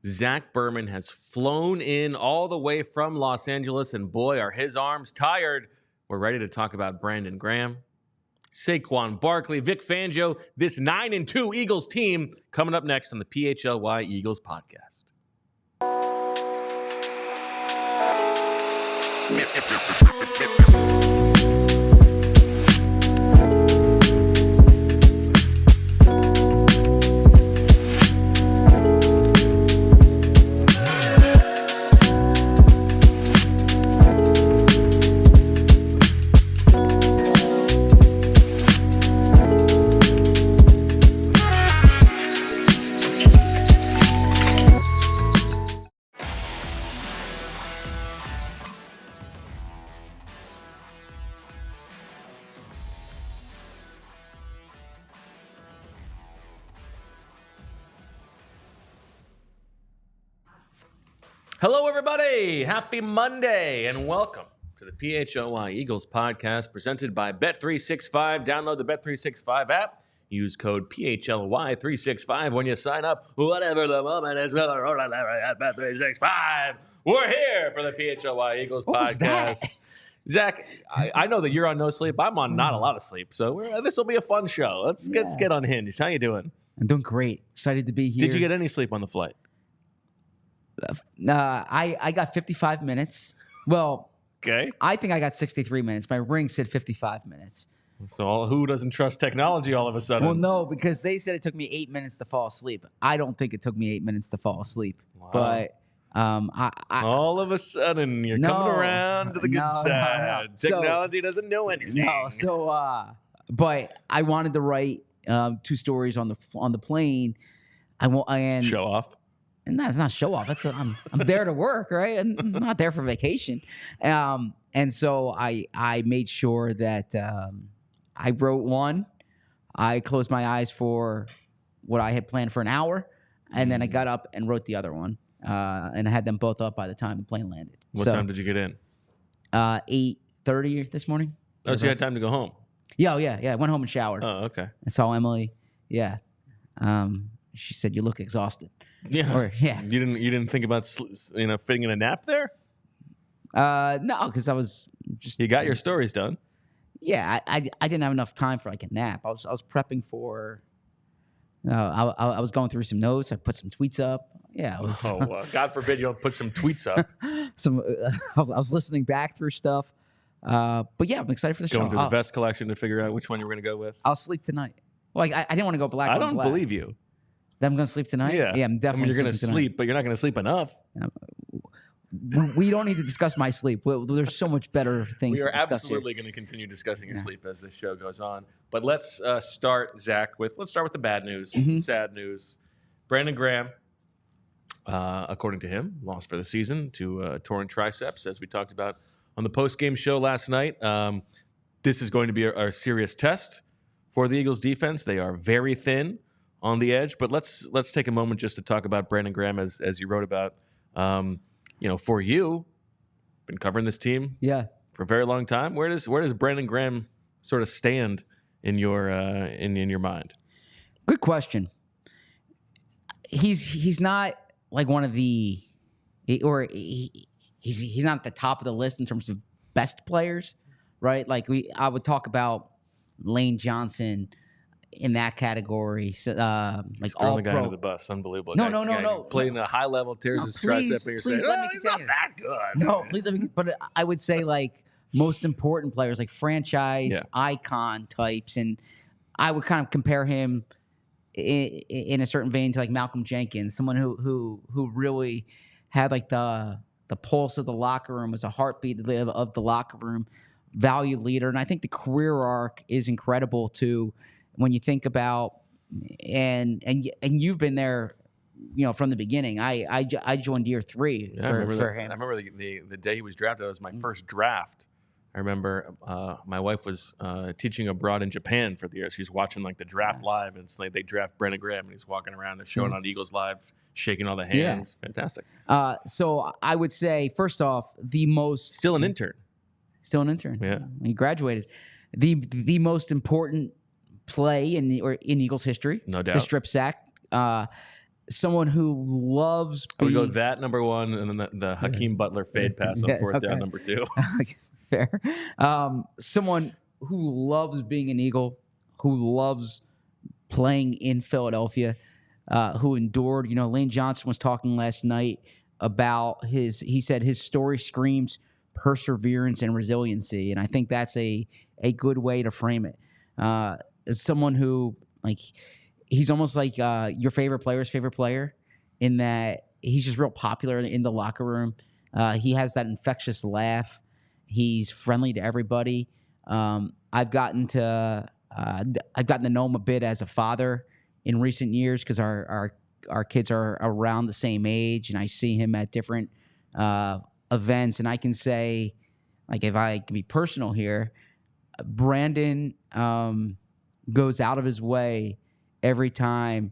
Zach Berman has flown in all the way from Los Angeles, and boy, are his arms tired. We're ready to talk about Brandon Graham, Saquon Barkley, Vic Fangio, this 9-2 Eagles team coming up next on the PHLY Eagles podcast. Hello, everybody. Happy Monday, and welcome to the PHLY Eagles podcast presented by Bet365. Download the Bet365 app. Use code PHLY365 when you sign up. Whatever the moment is at Bet365. We're here for the PHLY Eagles podcast. Zach, I know that you're on no sleep. I'm on not a lot of sleep, so this will be a fun show. Let's get unhinged. How you doing? I'm doing great. Excited to be here. Did you get any sleep on the flight? I got 55 minutes. Well, okay. I think I got 63 minutes. My ring said 55 minutes. So who doesn't trust technology all of a sudden? Well, no, because they said it took me 8 minutes to fall asleep. I don't think it took me 8 minutes to fall asleep. Wow. But I all of a sudden you're coming around to the good side. No. Technology doesn't know anything. No, but I wanted to write 2 stories on the plane. Show off. And that's not show off. I'm there to work, right? I'm not there for vacation. And so I made sure that I wrote one. I closed my eyes for what I had planned for an hour, and then I got up and wrote the other one. And I had them both up by the time the plane landed. What time did you get in? 8:30 this morning. Oh, so you had time to go home? Yeah. I went home and showered. Oh, okay. I saw Emily. Yeah. She said, "You look exhausted." Yeah. You didn't think about fitting in a nap there? No, because I was just. You got your stories done. Yeah, I didn't have enough time for like a nap. I was prepping for. I was going through some notes. I put some tweets up. Yeah. God forbid you don't put some tweets up. I was listening back through stuff. But yeah, I'm excited for the show. Going through the vest collection to figure out which one you're going to go with. I'll sleep tonight. Well, I didn't want to go black. I don't believe you. That I'm going to sleep tonight? Yeah. I'm definitely you're going to sleep, but you're not going to sleep enough. We don't need to discuss my sleep. There's so much better things to discuss. We are absolutely going to continue discussing your sleep as this show goes on. But let's start, Zach, with the bad news, sad news. Brandon Graham, according to him, lost for the season to torn triceps, as we talked about on the post-game show last night. This is going to be a serious test for the Eagles defense. They are very thin on the edge, but let's take a moment just to talk about Brandon Graham as you wrote about. For you, been covering this team for a very long time. Where does Brandon Graham sort of stand in your in your mind? Good question. He's not like one of the, or he's not at the top of the list in terms of best players, right? Like I would talk about Lane Johnson in that category, so like all the guy pro. under the bus, unbelievable. No. Playing a high level, tears his tricep, and you're saying, let me he's not that good. No, please let me. But I would say like most important players, like franchise icon types, and I would kind of compare him in a certain vein to like Malcolm Jenkins, someone who really had like the pulse of the locker room, was a heartbeat of the locker room, valued leader, and I think the career arc is incredible too. When you think about and you've been there, from the beginning. I joined year 3 for him. I remember the day he was drafted. That was my first draft. I remember my wife was teaching abroad in Japan for the year. She was watching like the draft live, and it's like they draft Brandon Graham, and he's walking around and showing on Eagles Live, shaking all the hands. Yeah. Fantastic. So I would say, first off, the most still an intern. Yeah, he graduated. The most important play in Eagles history, no doubt, the strip sack. someone who loves We go that number one, and then the Hakeem Butler fade pass on fourth down number 2. Fair. Someone who loves being an Eagle, who loves playing in Philadelphia, who endured. Lane Johnson was talking last night about he said his story screams perseverance and resiliency, and I think that's a good way to frame it. As someone who, he's almost like your favorite player's favorite player, in that he's just real popular in the locker room. He has that infectious laugh. He's friendly to everybody. I've gotten to know him a bit as a father in recent years, because our kids are around the same age, and I see him at different events. And I can say, if I can be personal here, Brandon goes out of his way every time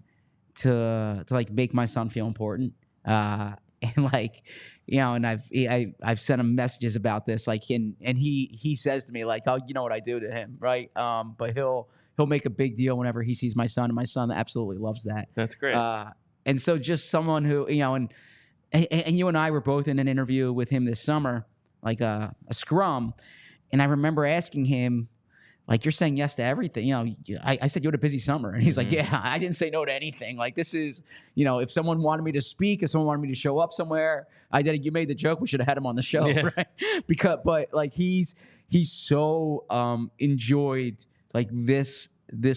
to make my son feel important. And and I've sent him messages about this, and he says to me, oh, you know what I do to him, right? But he'll make a big deal whenever he sees my son, and my son absolutely loves that. That's great. And so just someone who, and you and I were both in an interview with him this summer, a scrum, and I remember asking him, you're saying yes to everything. I said, you had a busy summer. And he's like, yeah, I didn't say no to anything. This is, if someone wanted me to speak, if someone wanted me to show up somewhere, you made the joke, we should have had him on the show, right? But he's so enjoyed this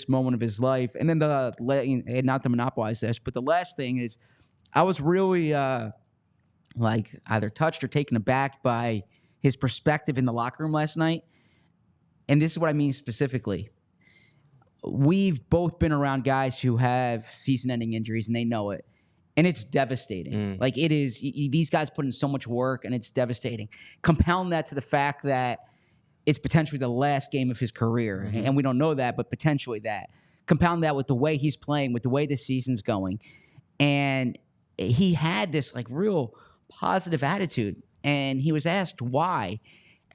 moment of his life. And then not to monopolize this, but the last thing is, I was really either touched or taken aback by his perspective in the locker room last night. And this is what I mean specifically. We've both been around guys who have season-ending injuries, and they know it. And it's devastating. It is. These guys put in so much work, and it's devastating. Compound that to the fact that it's potentially the last game of his career, and we don't know that, but potentially that. Compound that with the way he's playing, with the way the season's going. And he had this, real positive attitude. And he was asked why.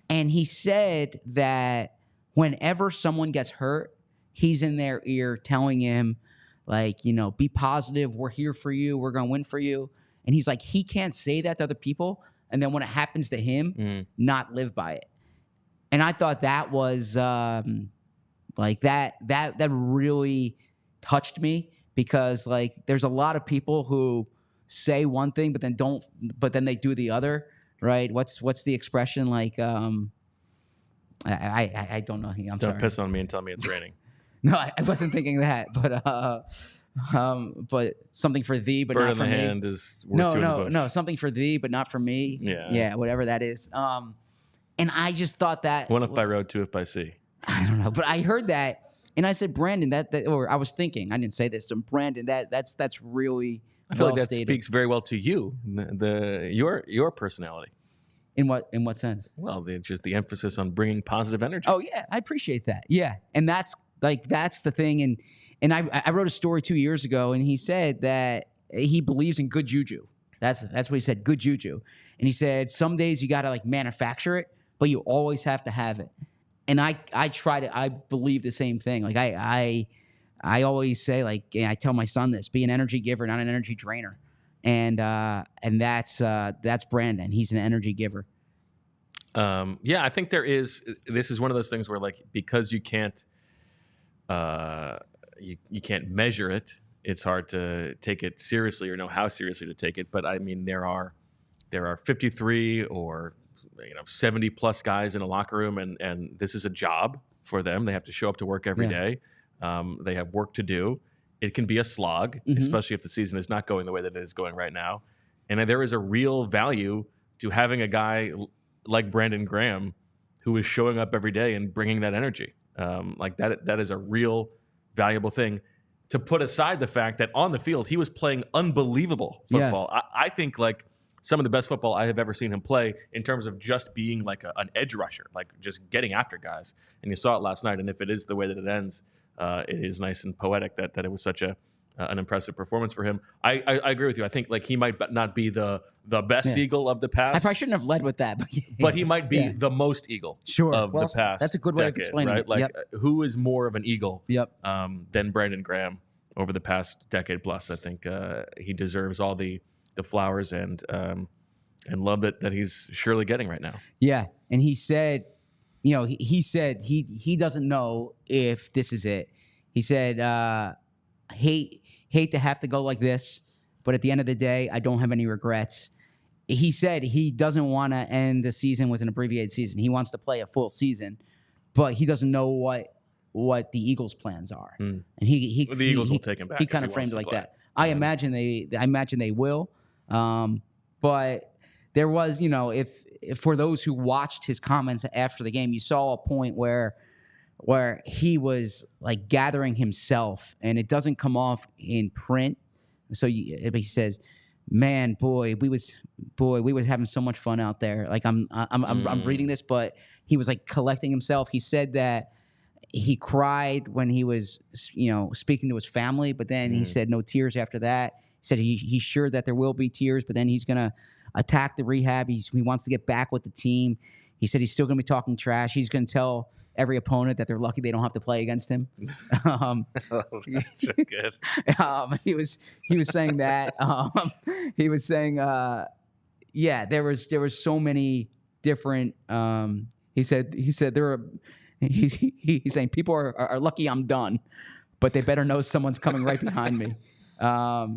And he said that whenever someone gets hurt, he's in their ear telling him, be positive. We're here for you. We're going to win for you. And he's like, he can't say that to other people. And then when it happens to him, not live by it. And I thought that was that really touched me, because there's a lot of people who say one thing, but then they do the other. Right? What's the expression? I don't know. I'm sorry. Don't piss on me and tell me it's raining. No, I wasn't thinking that. But something for thee, but Bird not for me. Bird in the hand is worth two in the bush. No. Something for thee, but not for me. Yeah. Whatever that is. And I just thought that, one if by road, two if by sea. I don't know, but I heard that, and I said, Brandon, or I was thinking, I didn't say this, so Brandon, that's really. I feel that speaks very well to you, your personality. In what sense? Well, just the emphasis on bringing positive energy. Oh yeah, I appreciate that. Yeah, and that's the thing. And I wrote a story 2 years ago, and he said that he believes in good juju. That's what he said, good juju. And he said some days you got to manufacture it, but you always have to have it. And I believe the same thing. I always say, and I tell my son this: be an energy giver, not an energy drainer. And that's Brandon. He's an energy giver. Yeah, I think this is one of those things where because you can't you can't measure it, it's hard to take it seriously or know how seriously to take it. But I mean, there are 53 or 70 plus guys in a locker room, and this is a job for them. They have to show up to work every day. They have work to do. It can be a slog, especially if the season is not going the way that it is going right now. And there is a real value to having a guy like Brandon Graham who is showing up every day and bringing that energy. That is a real valuable thing. To put aside the fact that on the field, he was playing unbelievable football. Yes. I think some of the best football I have ever seen him play in terms of just being an edge rusher, just getting after guys. And you saw it last night. And if it is the way that it ends, it is nice and poetic that it was such an impressive performance for him. I agree with you. I think he might not be the best Eagle of the past. I probably shouldn't have led with that, but he might be the most Eagle of the past. That's a good way decade, of explaining right? it. Who is more of an Eagle Yep. Than Brandon Graham? over the past decade plus. I think he deserves all the flowers and love that he's surely getting right now. Yeah, and he said, he said he doesn't know if this is it. He said, hate to have to go like this, but at the end of the day, I don't have any regrets. He said he doesn't want to end the season with an abbreviated season. He wants to play a full season, but he doesn't know what the Eagles' plans are. And the Eagles will take him back. He kind of framed it like that. I imagine they will. But there was, if for those who watched his comments after the game, you saw a point where he was like gathering himself, and it doesn't come off in print. So he says, "Man, boy, we was having so much fun out there." Like I'm reading this, but he was like collecting himself. He said that he cried when he was, speaking to his family, but then he said no tears after that. He said he's sure that there will be tears, but then he's gonna attack the rehab. He wants to get back with the team. He said he's still gonna be talking trash. He's gonna tell every opponent that they're lucky they don't have to play against him. That's so good. He was saying that. He was saying, there was so many different. He said there are. He's saying people are lucky I'm done, but they better know someone's coming right behind me.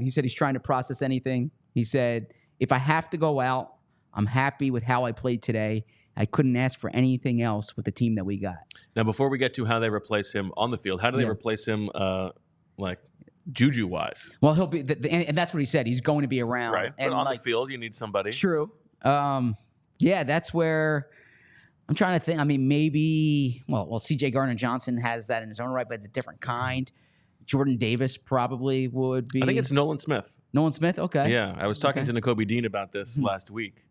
He said he's trying to process anything. He said, if I have to go out, I'm happy with how I played today. I couldn't ask for anything else with the team that we got. Now, before we get to how they replace him on the field, how do they replace him, like Juju-wise? Well, he'll be, and that's what he said. He's going to be around. Right, and but on the field, you need somebody. True. That's where I'm trying to think. I mean, maybe, well, C.J. Gardner-Johnson has that in his own right, but it's a different kind. Jordan Davis probably would be. I think it's Nolan Smith. Nolan Smith? Okay. Yeah, I was talking to Nakobe Dean about this last week.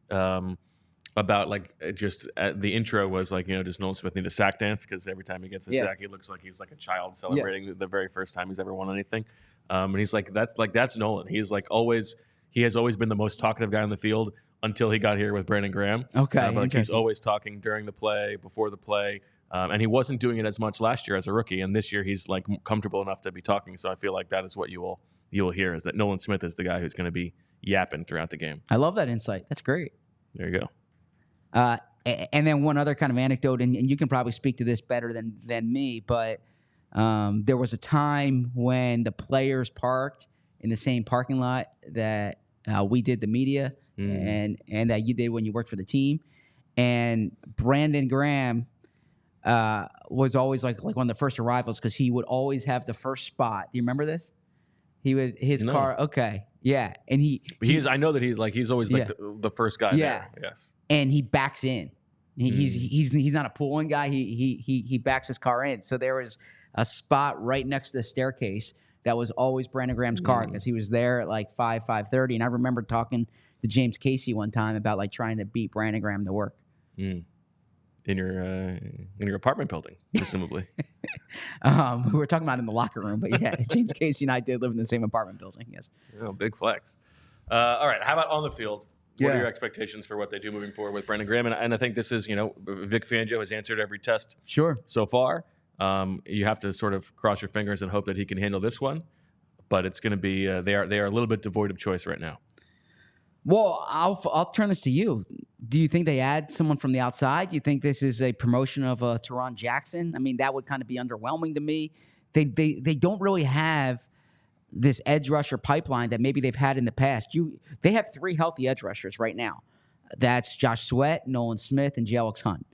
About just the intro was like, does Nolan Smith need a sack dance? Because every time he gets a sack, he looks like he's like a child celebrating the very first time he's ever won anything. And he's like, that's Nolan. He's like he has always been the most talkative guy on the field until he got here with Brandon Graham. Okay, but he's always talking during the play, before the play, and he wasn't doing it as much last year as a rookie. And this year he's like comfortable enough to be talking. So I feel like that is what you will hear, is that Nolan Smith is the guy who's going to be yapping throughout the game. I love that insight. That's great. There you go. And then one other kind of anecdote, and you can probably speak to this better than me, but there was a time when the players parked in the same parking lot that we did the media and that you did when you worked for the team. And Brandon Graham was always like one of the first arrivals because he would always have the first spot. Do you remember this? He would car. Okay, yeah, and I know that he's always like the first guy. Yeah, there. Yes. And he backs in. He's not a pulling guy. He backs his car in. So there was a spot right next to the staircase that was always Brandon Graham's car because he was there at like 5:30. And I remember talking to James Casey one time about like trying to beat Brandon Graham to work. In your apartment building, presumably. We were talking about it in the locker room, but yeah, James Casey and I did live in the same apartment building. Yes. Oh, big flex. All right, how about on the field? What are your expectations for what they do moving forward with Brandon Graham? And I think this is, Vic Fangio has answered every test so far. You have to sort of cross your fingers and hope that he can handle this one. But it's going to be they are a little bit devoid of choice right now. Well, I'll turn this to you. Do you think they add someone from the outside? Do you think this is a promotion of Teron Jackson? I mean, that would kind of be underwhelming to me. They don't really have this edge rusher pipeline that maybe they've had in the past. They have 3 healthy edge rushers right now. That's Josh Sweat, Nolan Smith, and J.L.X. Hunt.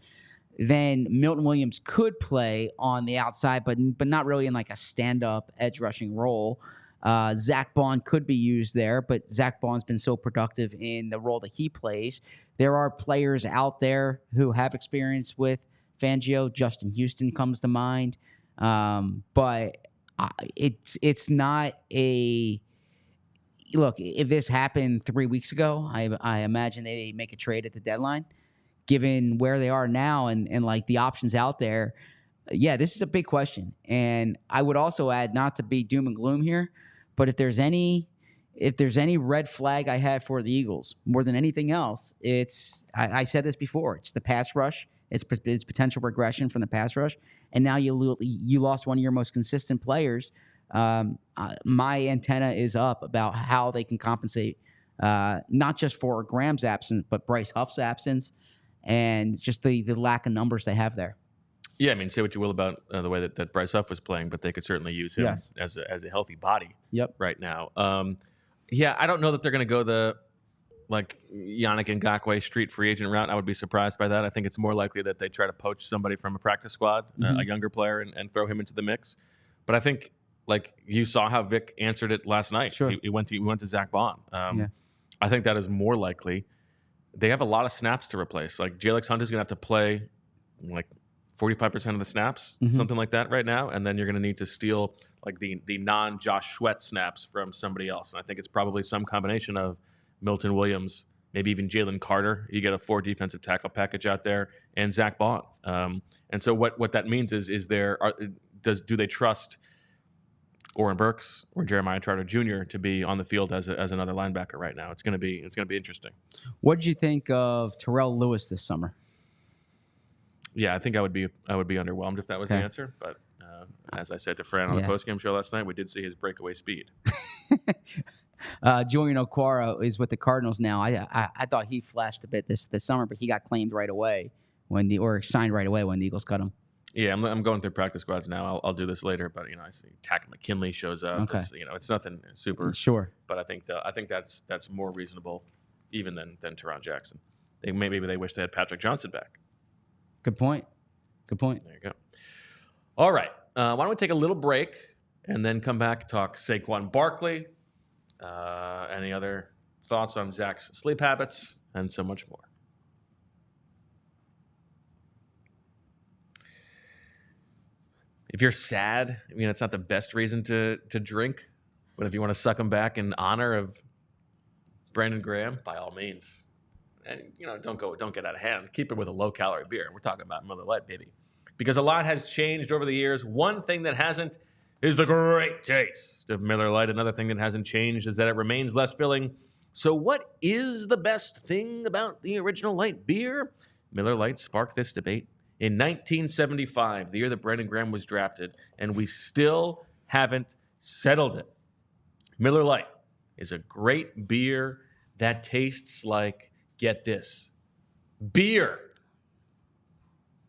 Then Milton Williams could play on the outside, but not really in like a stand-up edge rushing role. Zach Bond could be used there, but Zach Bond's been so productive in the role that he plays. There are players out there who have experience with Fangio. Justin Houston comes to mind. But it's not a look. If this happened 3 weeks ago, I imagine they make a trade at the deadline. Given where they are now and like the options out there, yeah, this is a big question. And I would also add, not to be doom and gloom here, but if there's any red flag I have for the Eagles more than anything else, I said this before. It's the pass rush. It's potential regression from the pass rush. And now you lost one of your most consistent players my antenna is up about how they can compensate, not just for Graham's absence, but Bryce Huff's absence and just the lack of numbers they have there. Yeah, I mean, say what you will about the way that Bryce Huff was playing, but they could certainly use him as a healthy body right now. Yeah, I don't know that they're going to go the Yannick Ngakoue street free agent route. I would be surprised by that. I think it's more likely that they try to poach somebody from a practice squad, a younger player, and throw him into the mix. But I think, you saw how Vic answered it last night. Sure. He went to Zach Bond. I think that is more likely. They have a lot of snaps to replace. Jalen Hunt is going to have to play 45% of the snaps, something like that right now, and then you're going to need to steal the non-Josh Sweat snaps from somebody else. And I think it's probably some combination of Milton Williams, maybe even Jalen Carter. You get a 4 defensive tackle package out there, and Zach Bond. And so what that means is do they trust Oren Burks or Jeremiah Trotter Jr. to be on the field as another linebacker right now? It's going to be interesting. What did you think of Terrell Lewis this summer? Yeah, I think I would be underwhelmed if that was the answer. But as I said to Fran on the postgame show last night, we did see his breakaway speed. Julian Okwara is with the Cardinals now. I thought he flashed a bit this summer, but he got claimed right away signed right away when the Eagles cut him. Yeah, I'm going through practice squads now. I'll do this later, but I see Tack McKinley shows up. Okay. It's nothing super. Sure. But I think that's more reasonable even than Teron Jackson. Maybe they wish they had Patrick Johnson back. Good point. There you go. All right. Why don't we take a little break and then come back, talk Saquon Barkley, any other thoughts on Zach's sleep habits, and so much more. If you're sad, it's not the best reason to drink, but if you want to suck them back in honor of Brandon Graham, by all means. And don't get out of hand. Keep it with a low-calorie beer. We're talking about Miller Lite, baby. Because a lot has changed over the years. One thing that hasn't is the great taste of Miller Lite. Another thing that hasn't changed is that it remains less filling. So what is the best thing about the original light beer? Miller Lite sparked this debate in 1975, the year that Brandon Graham was drafted, and we still haven't settled it. Miller Lite is a great beer that tastes like, get this, beer.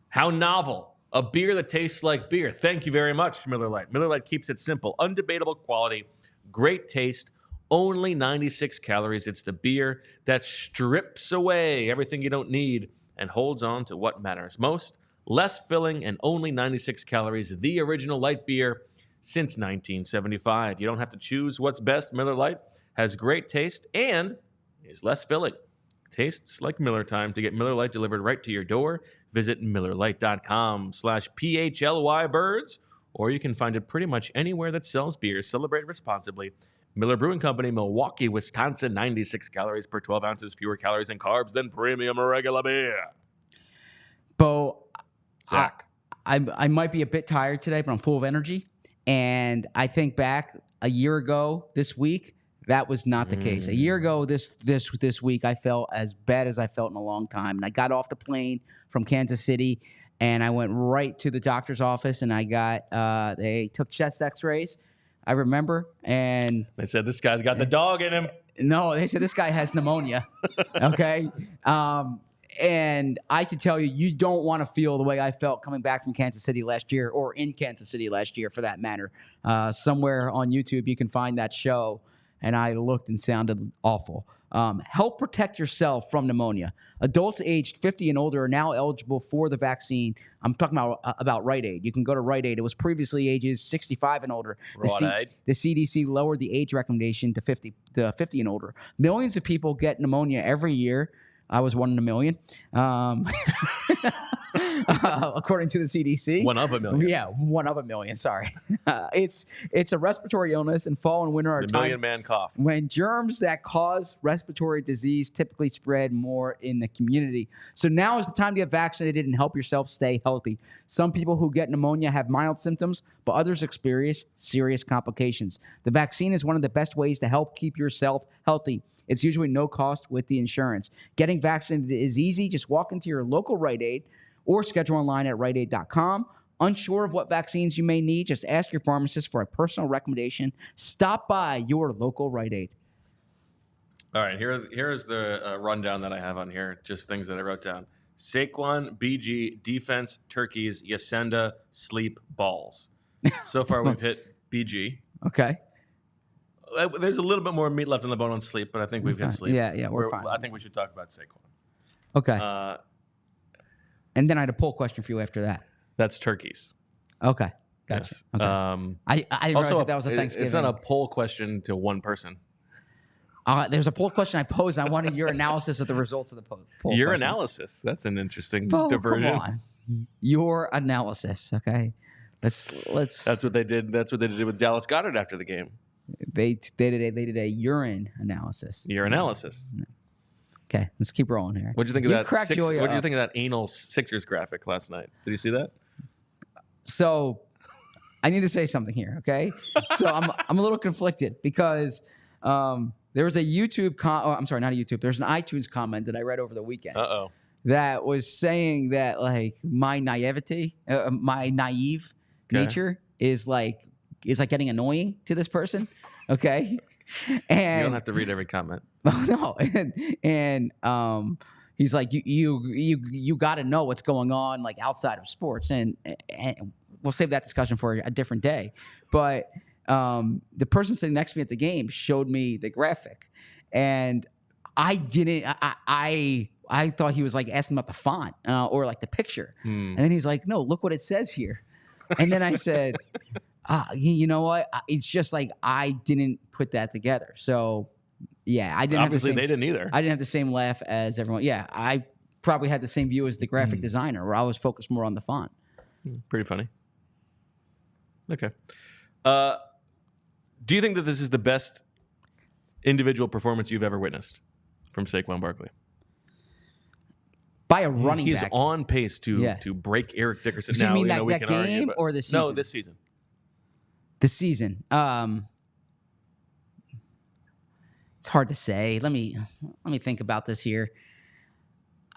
How novel. A beer that tastes like beer. Thank you very much, Miller Lite. Miller Lite keeps it simple. Undebatable quality. Great taste. Only 96 calories. It's the beer that strips away everything you don't need and holds on to what matters most. Less filling and only 96 calories. The original light beer since 1975. You don't have to choose what's best. Miller Lite has great taste and is less filling. Tastes like Miller time. To get Miller Lite delivered right to your door, visit MillerLite.com/PHLY birds, or you can find it pretty much anywhere that sells beer. Celebrate responsibly. Miller Brewing Company, Milwaukee, Wisconsin. 96 calories per 12 ounces, fewer calories and carbs than premium regular beer. Bo, Zach. I might be a bit tired today, but I'm full of energy. And I think back a year ago this week, that was not the case. A year ago this week, I felt as bad as I felt in a long time. And I got off the plane from Kansas City, and I went right to the doctor's office, and they took chest x-rays, I remember. And they said, this guy's got the dog in him. No, they said, this guy has pneumonia. Okay? And I can tell you don't want to feel the way I felt coming back from Kansas City last year, or in Kansas City last year for that matter. Somewhere on YouTube you can find that show. And I looked and sounded awful. Help protect yourself from pneumonia. Adults aged 50 and older are now eligible for the vaccine. I'm talking about Rite Aid. You can go to Rite Aid. It was previously ages 65 and older. The CDC lowered the age recommendation to 50 and older. Millions of people get pneumonia every year. I was 1 in a million, according to the CDC. 1 of a million. Yeah, 1 of a million. Sorry, it's a respiratory illness, and fall and winter are the million-man cough. When germs that cause respiratory disease typically spread more in the community. So now is the time to get vaccinated and help yourself stay healthy. Some people who get pneumonia have mild symptoms, but others experience serious complications. The vaccine is one of the best ways to help keep yourself healthy. It's usually no cost with the insurance. Getting vaccinated is easy. Just walk into your local Rite Aid or schedule online at riteaid.com. Unsure of what vaccines you may need? Just ask your pharmacist for a personal recommendation. Stop by your local Rite Aid. All right, here is the rundown that I have on here, just things that I wrote down. Saquon, BG, defense, turkeys, Yasenda, sleep, balls. So far, we've hit BG. Okay. There's a little bit more meat left on the bone on sleep, but I think we've hit sleep. Yeah, we're fine. I think we should talk about Saquon. Okay. And then I had a poll question for you after that. That's turkeys. Okay. Gotcha. Yes. Okay. I didn't realize that was a Thanksgiving. It's not a poll question to one person. There's a poll question I posed. I wanted your analysis of the results of the poll. Your question. analysis. That's an interesting Oh, diversion. Come on. Your analysis. Okay. Let's. That's what they did. That's what they did with Dallas Goedert after the game. They did a urine analysis. Your analysis. Okay, let's keep rolling here. What did you think of that? What did you think of that anal Sixers graphic last night? Did you see that? So, I need to say something here. Okay, so I'm a little conflicted because there was a YouTube I'm sorry, not a YouTube. There's an iTunes comment that I read over the weekend. That was saying that like my naivety, my naive nature is like getting annoying to this person. Okay. And you don't have to read every comment. No. And he's like, you got to know what's going on like outside of sports. And we'll save that discussion for a different day. But the person sitting next to me at the game showed me the graphic. And I didn't, I thought he was like asking about the font or like the picture. And then he's like, no, look what it says here. And then I said, you know what? It's just like I didn't put that together. So, yeah, I didn't. Obviously, they didn't either. I didn't have the same laugh as everyone. Yeah, I probably had the same view as the graphic designer, where I was focused more on the font. Pretty funny. Okay. Do you think that this is the best individual performance you've ever witnessed from Saquon Barkley? By a running back. He's on pace to break Eric Dickerson. So you mean that game or this season? No, this season. This season. It's hard to say. Let me think about this here.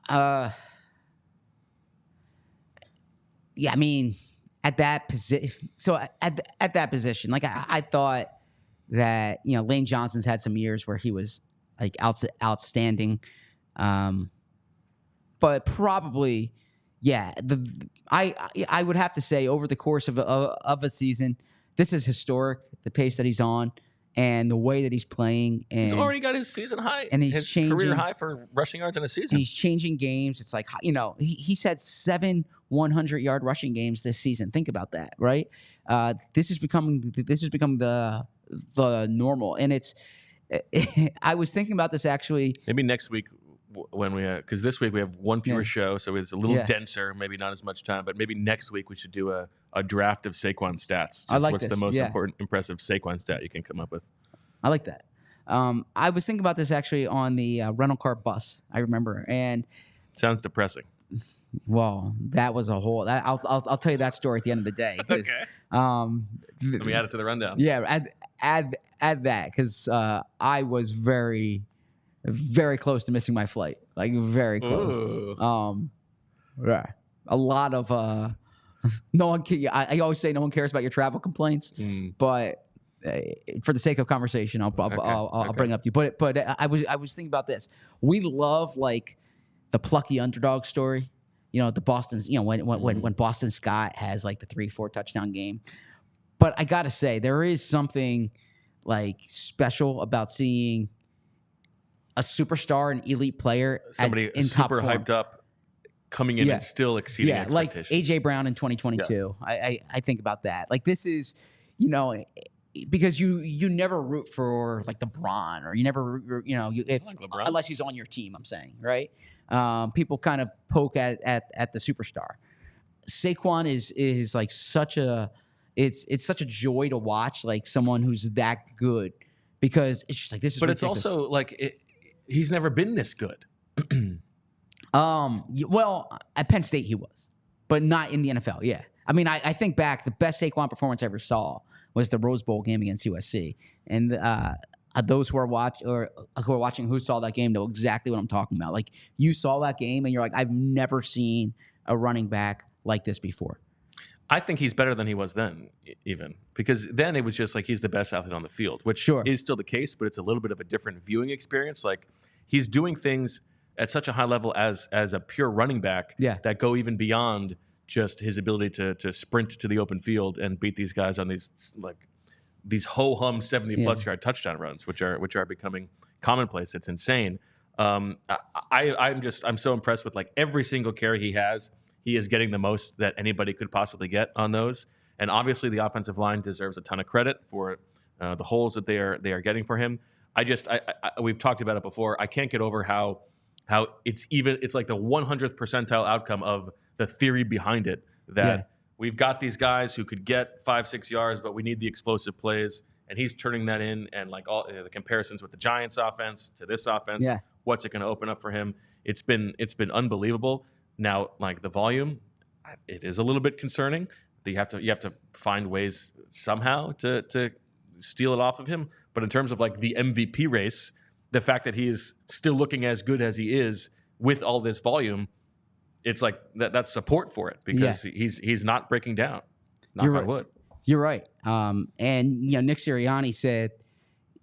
Yeah, I mean, at that position. So at that position, like I thought that Lane Johnson's had some years where he was like outstanding, but probably I would have to say over the course of a season, this is historic. The pace that he's on. And the way that he's playing, and he's already got his season high, and he's his changing, career high for rushing yards in a season. And he's changing games. It's like he's had 7 100-yard rushing games this season. Think about that, right? This has become the normal, and it's. I was thinking about this actually. Maybe next week when we because this week we have one fewer show, so it's a little denser, maybe not as much time. But maybe next week we should do a draft of Saquon stats. I like what's this. the most impressive Saquon stat you can come up with? I like that. I was thinking about this actually on the rental car bus. I remember, and sounds depressing. Well, that was a whole. I'll tell you that story at the end of the day. Okay. Let me add it to the rundown. Yeah, add that because I was very, very close to missing my flight. Like very close. Yeah, a lot of. No one. I always say no one cares about your travel complaints, but for the sake of conversation, I'll bring it up to you. But I was thinking about this. We love like the plucky underdog story. The Boston's. When Boston Scott has like the 3-4 touchdown game. But I gotta say, there is something like special about seeing a superstar, an elite player, somebody in super top form. hyped up. Coming in and still exceeding expectations. Like A.J. Brown in 2022. Yes. I think about that. Like this is, because you never root for like LeBron or you never, unless he's on your team, I'm saying, right? People kind of poke at the superstar. Saquon is like it's such a joy to watch, like someone who's that good because it's just like this is But ridiculous. It's also like he's never been this good. Well, at Penn State he was, but not in the NFL. Yeah, I mean, I think back, the best Saquon performance I ever saw was the Rose Bowl game against USC, and those who are watching who saw that game know exactly what I'm talking about. Like you saw that game, and you're like, I've never seen a running back like this before. I think he's better than he was then, even because then it was just like he's the best athlete on the field, which is still the case, but it's a little bit of a different viewing experience. Like he's doing things at such a high level as a pure running back that go even beyond just his ability to sprint to the open field and beat these guys on these ho-hum 70-plus yard touchdown runs, which are becoming commonplace. It's insane. I'm so impressed with like every single carry he has. He is getting the most that anybody could possibly get on those. And obviously the offensive line deserves a ton of credit for the holes that they are getting for him. We've talked about it before. I can't get over how it's like the 100th percentile outcome of the theory behind it that we've got these guys who could get 5-6 yards, but we need the explosive plays. And he's turning that in, and like all the comparisons with the Giants offense to this offense, what's it going to open up for him? It's been unbelievable. Now, like the volume, it is a little bit concerning. You have to find ways somehow to steal it off of him. But in terms of like the MVP race, the fact that he is still looking as good as he is with all this volume, it's like that's support for it because he's not breaking down. Knock on wood. You're right. And Nick Sirianni said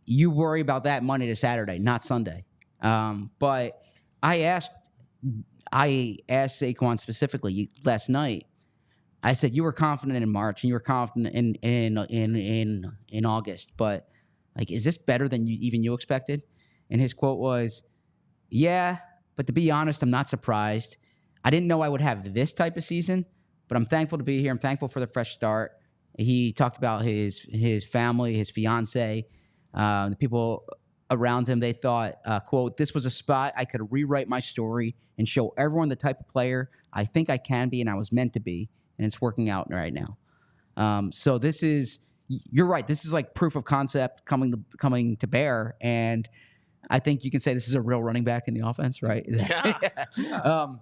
you worry about that Monday to Saturday, not Sunday. But I asked Saquon specifically last night. I said you were confident in March and you were confident in August, but like, is this better than you expected? And his quote was, "Yeah, but to be honest, I'm not surprised. I didn't know I would have this type of season, but I'm thankful to be here. I'm thankful for the fresh start." He talked about his family, his fiance, the people around him. They thought, quote, "This was a spot I could rewrite my story and show everyone the type of player I think I can be and I was meant to be, and it's working out right now." So this is, you're right. This is like proof of concept coming to bear, and I think you can say this is a real running back in the offense, right?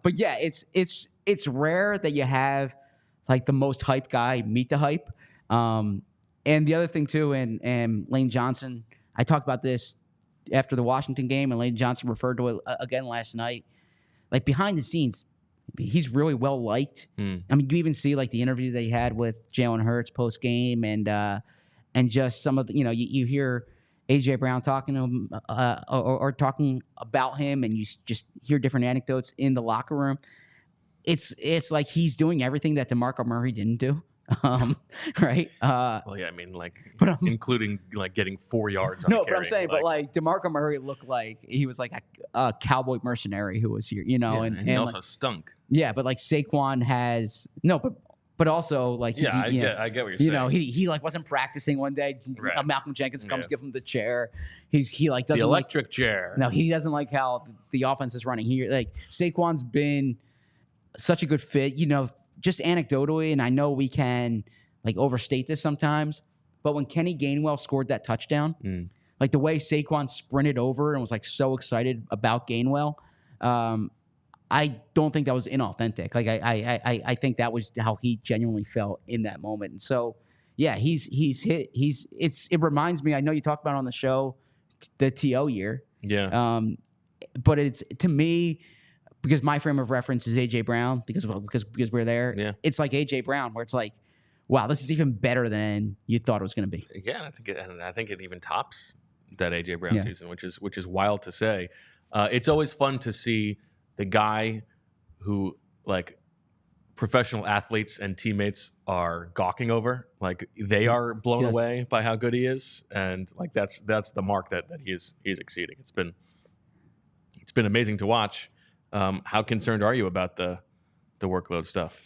But yeah, it's rare that you have like the most hype guy meet the hype. And the other thing too, and Lane Johnson, I talked about this after the Washington game, and Lane Johnson referred to it again last night. Like behind the scenes, he's really well liked. I mean, you even see like the interviews that he had with Jalen Hurts post game, and just some of the, you hear AJ Brown talking to him or talking about him, and you just hear different anecdotes in the locker room. It's like he's doing everything that DeMarco Murray didn't do, right? Well, yeah, I mean, including like getting 4 yards. No, but I'm saying, but like DeMarco Murray looked like he was like a cowboy mercenary who was here, and he also stunk. Yeah, but like Saquon has but also like I get what you're saying. He like wasn't practicing one day. Right. Malcolm Jenkins comes give him the chair. He like doesn't the electric chair. No, he doesn't like how the offense is running. He like Saquon's been such a good fit, just anecdotally, and I know we can like overstate this sometimes, but when Kenny Gainwell scored that touchdown, like the way Saquon sprinted over and was like so excited about Gainwell, I don't think that was inauthentic. Like I think that was how he genuinely felt in that moment. And so yeah, it reminds me, I know you talked about it on the show, the TO year. Yeah. But it's, to me, because my frame of reference is AJ Brown, because we're there. Yeah. It's like AJ Brown, where it's like, wow, this is even better than you thought it was going to be. Yeah, I think it even tops that AJ Brown season, which is wild to say. It's always fun to see the guy who like professional athletes and teammates are gawking over, like they are blown away by how good he is, and like that's the mark that he's exceeding. It's been amazing to watch. How concerned are you about the workload stuff?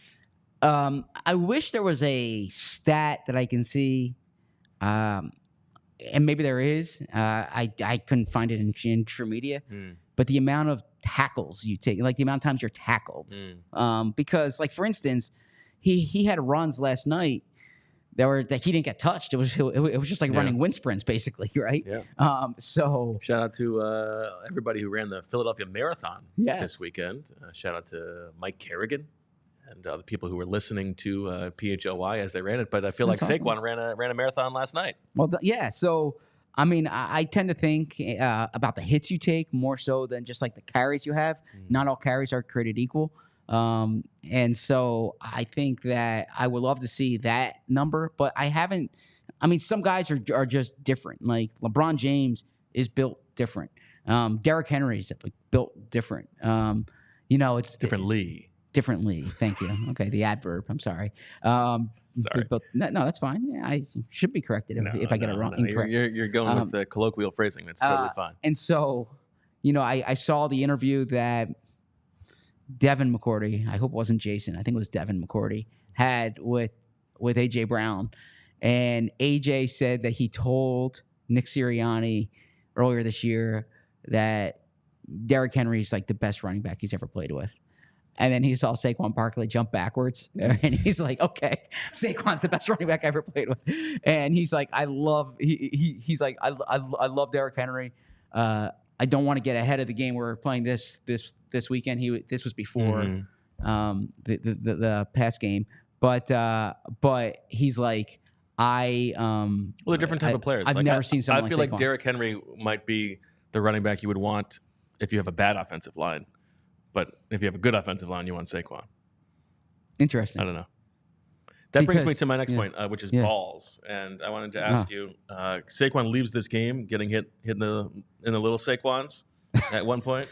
I wish there was a stat that I can see, and maybe there is. I couldn't find it in true media, but the amount of tackles you take, like the amount of times you're tackled, because like for instance, he had runs last night that he didn't get touched. It was just like running wind sprints basically, right? Yeah. So shout out to everybody who ran the Philadelphia Marathon this weekend. Shout out to Mike Kerrigan and the people who were listening to PHLY as they ran it. But I feel like Saquon ran a marathon last night. Well, so I mean, I tend to think about the hits you take more so than just like the carries you have. Not all carries are created equal. And so I think that I would love to see that number, but I haven't. I mean, some guys are just different. Like LeBron James is built different. Derrick Henry's built different. It's differently. Differently. Thank you. Okay, the adverb. I'm sorry. Sorry. No, that's fine. Yeah, I should be corrected if I get it wrong. Incorrect. You're going with the colloquial phrasing. That's totally fine. And so, I saw the interview that Devin McCourty, I hope it wasn't Jason, I think it was Devin McCourty, had with A.J. Brown. And A.J. said that he told Nick Sirianni earlier this year that Derrick Henry's like the best running back he's ever played with. And then he saw Saquon Barkley jump backwards, and he's like, "Okay, Saquon's the best running back I ever played with." And he's like, "I love." He's like, "I love Derrick Henry. I don't want to get ahead of the game. We're playing this weekend. This was before the past game, but he's like, they're different type of players. I've never seen someone. I feel like Derrick Henry might be the running back you would want if you have a bad offensive line. But if you have a good offensive line, you want Saquon. Interesting. I don't know. That brings me to my next point, which is balls. And I wanted to ask you, Saquon leaves this game getting hit in the little Saquons at one point.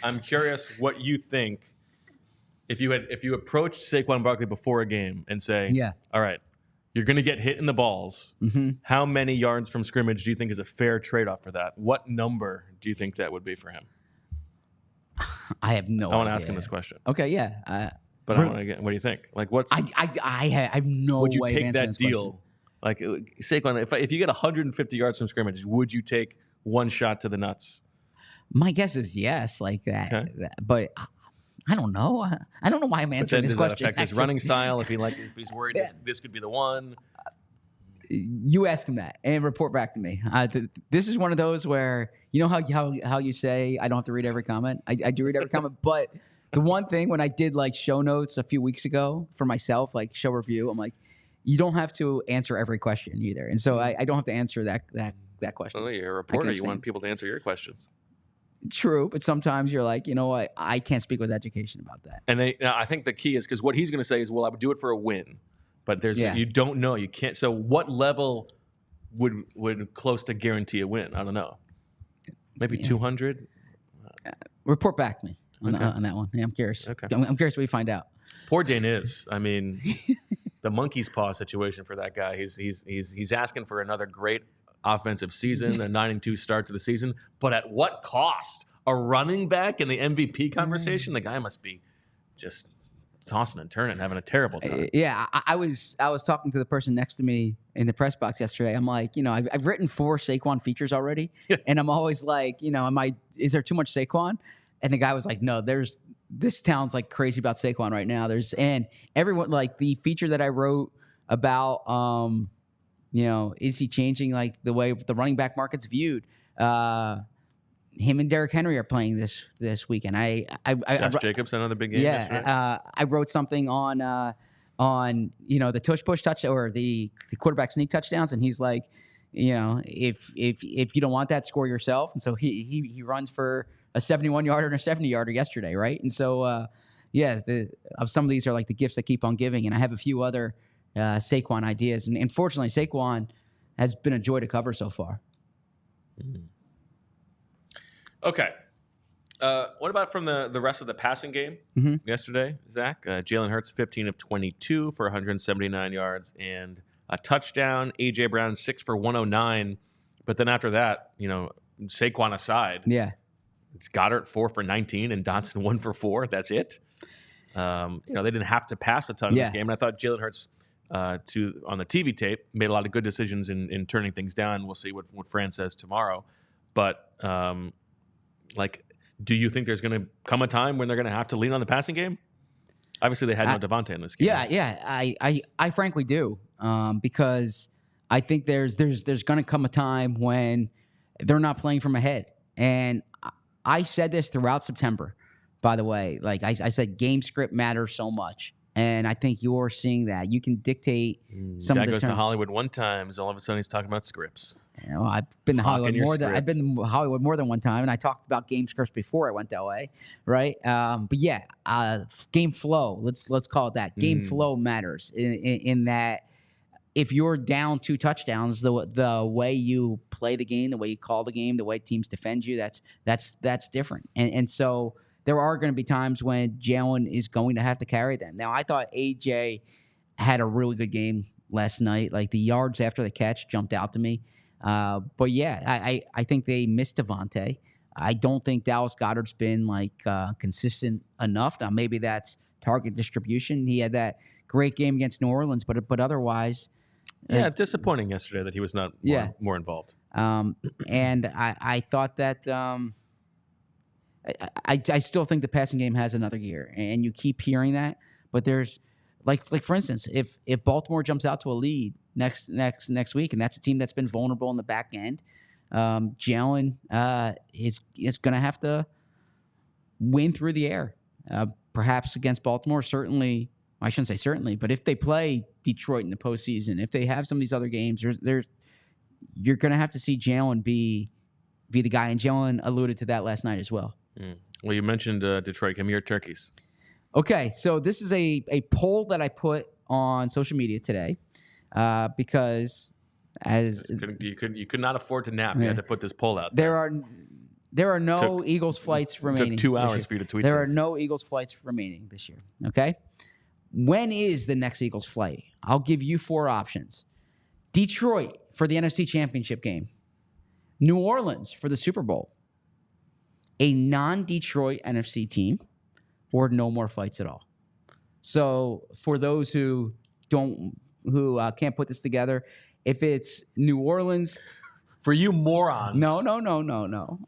I'm curious what you think if you approached Saquon Barkley before a game and say, all right, you're going to get hit in the balls. Mm-hmm. How many yards from scrimmage do you think is a fair trade-off for that? What number do you think that would be for him? I have no idea. I want to ask him this question. Okay, yeah. But I want to get, what do you think? Like, what's... I have no way. Would you take that deal? Like, Saquon, if you get 150 yards from scrimmage, would you take one shot to the nuts? My guess is yes, like that. Okay. But I don't know. I don't know why I'm answering this question. Does that affect his running style? If he's worried this could be the one? You ask him that and report back to me. This is one of those where, you know how you say I don't have to read every comment? I do read every comment, but the one thing when I did like show notes a few weeks ago for myself, like show review, I'm like, you don't have to answer every question either. And so I don't have to answer that question. Well, you're a reporter. You want people to answer your questions. True, but sometimes you're like, you know what? I can't speak with education about that. And I think the key is because what he's going to say is, well, I would do it for a win. But you don't know. You can't. So what level would close to guarantee a win? I don't know. Maybe 200? Report back to me on that one. Yeah, I'm curious. Okay. I'm curious what we find out. Poor Daniz. I mean, the monkey's paw situation for that guy. He's asking for another great offensive season, a 9-2 start to the season. But at what cost? A running back in the MVP conversation? The guy must be just tossing and turning, having a terrible time. Yeah, I was talking to the person next to me in the press box yesterday. I'm like, I've written 4 Saquon features already, and I'm always like, is there too much Saquon? And the guy was like, no, this town's like crazy about Saquon right now. And everyone, like the feature that I wrote about, is he changing like the way the running back market's viewed? Him and Derrick Henry are playing this weekend. Josh Jacobs, another big game. Yeah, I wrote something on the tush push touch or the quarterback sneak touchdowns, and he's like, if you don't want that, score yourself. And so he runs for a 71-yarder and a 70-yarder yesterday, right? And so some of these are like the gifts that keep on giving, and I have a few other Saquon ideas, and unfortunately, Saquon has been a joy to cover so far. Mm. Okay. What about from the rest of the passing game yesterday, Zach? Jalen Hurts, 15 of 22 for 179 yards and a touchdown. A.J. Brown, 6 for 109. But then after that, Saquon aside, it's Goddard, 4 for 19, and Dotson, 1 for 4. That's it. They didn't have to pass a ton in this game. And I thought Jalen Hurts, on the TV tape, made a lot of good decisions in turning things down. We'll see what Fran says tomorrow. But do you think there's going to come a time when they're going to have to lean on the passing game? Obviously, they had no Devontae in this game. I frankly do, because I think there's going to come a time when they're not playing from ahead. And I said this throughout September, by the way. Like I said, game script matters so much. And I think you're seeing that. You can dictate some of the guy goes to Hollywood one time, and all of a sudden he's talking about scripts. You know, I've been to Hollywood your more than script. one time, and I talked about game scripts before I went to LA, right? But yeah, game flow. Let's call it that. Game flow matters in that if you're down 2 touchdowns, the way you play the game, the way you call the game, the way teams defend you, that's different. And so there are going to be times when Jalen is going to have to carry them. Now, I thought AJ had a really good game last night. Like the yards after the catch jumped out to me. But yeah, I think they missed Devontae. I don't think Dallas Goedert's been like consistent enough. Now maybe that's target distribution. He had that great game against New Orleans, but otherwise, disappointing yesterday that he was not more involved. And I thought that I still think the passing game has another year, and you keep hearing that. But there's like for instance, if Baltimore jumps out to a lead next week, and that's a team that's been vulnerable in the back end, Jalen is going to have to win through the air, perhaps against Baltimore. Certainly, I shouldn't say certainly, but if they play Detroit in the postseason, if they have some of these other games, you're going to have to see Jalen be the guy, and Jalen alluded to that last night as well. Well, you mentioned Detroit. Give me your turkeys. Okay, so this is a poll that I put on social media today because you could not afford to nap. You had to put this poll out. There are no Eagles flights remaining. Took 2 hours for you to tweet. There are no Eagles flights remaining this year. Okay, when is the next Eagles flight? I'll give you 4 options: Detroit for the NFC Championship game, New Orleans for the Super Bowl, a non-Detroit NFC team, or no more flights at all. So for those who can't put this together, if it's New Orleans, for you morons, no.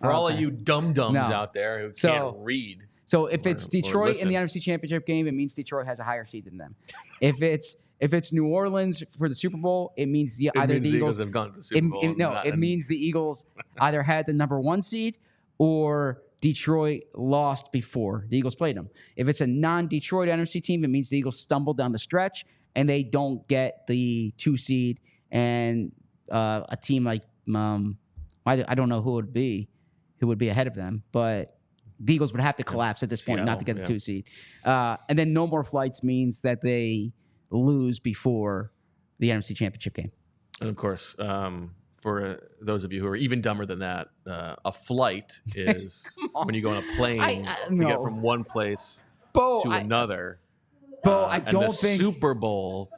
For all of you dum-dums out there who can't read. So if it's Detroit in the NFC Championship game, it means Detroit has a higher seed than them. If it's New Orleans for the Super Bowl, it means the Eagles have gone to the Super Bowl. It means the Eagles either had the number 1 seed or Detroit lost before the Eagles played them. If it's a non-Detroit NFC team, it means the Eagles stumbled down the stretch and they don't get the 2 seed. And a team like I don't know who would be ahead of them, but the Eagles would have to collapse at this point not to get the 2 seed. And then no more flights means that they lose before the NFC Championship game. And of course, for those of you who are even dumber than that, a flight is when you go on a plane to get from one place to another. I don't think Super Bowl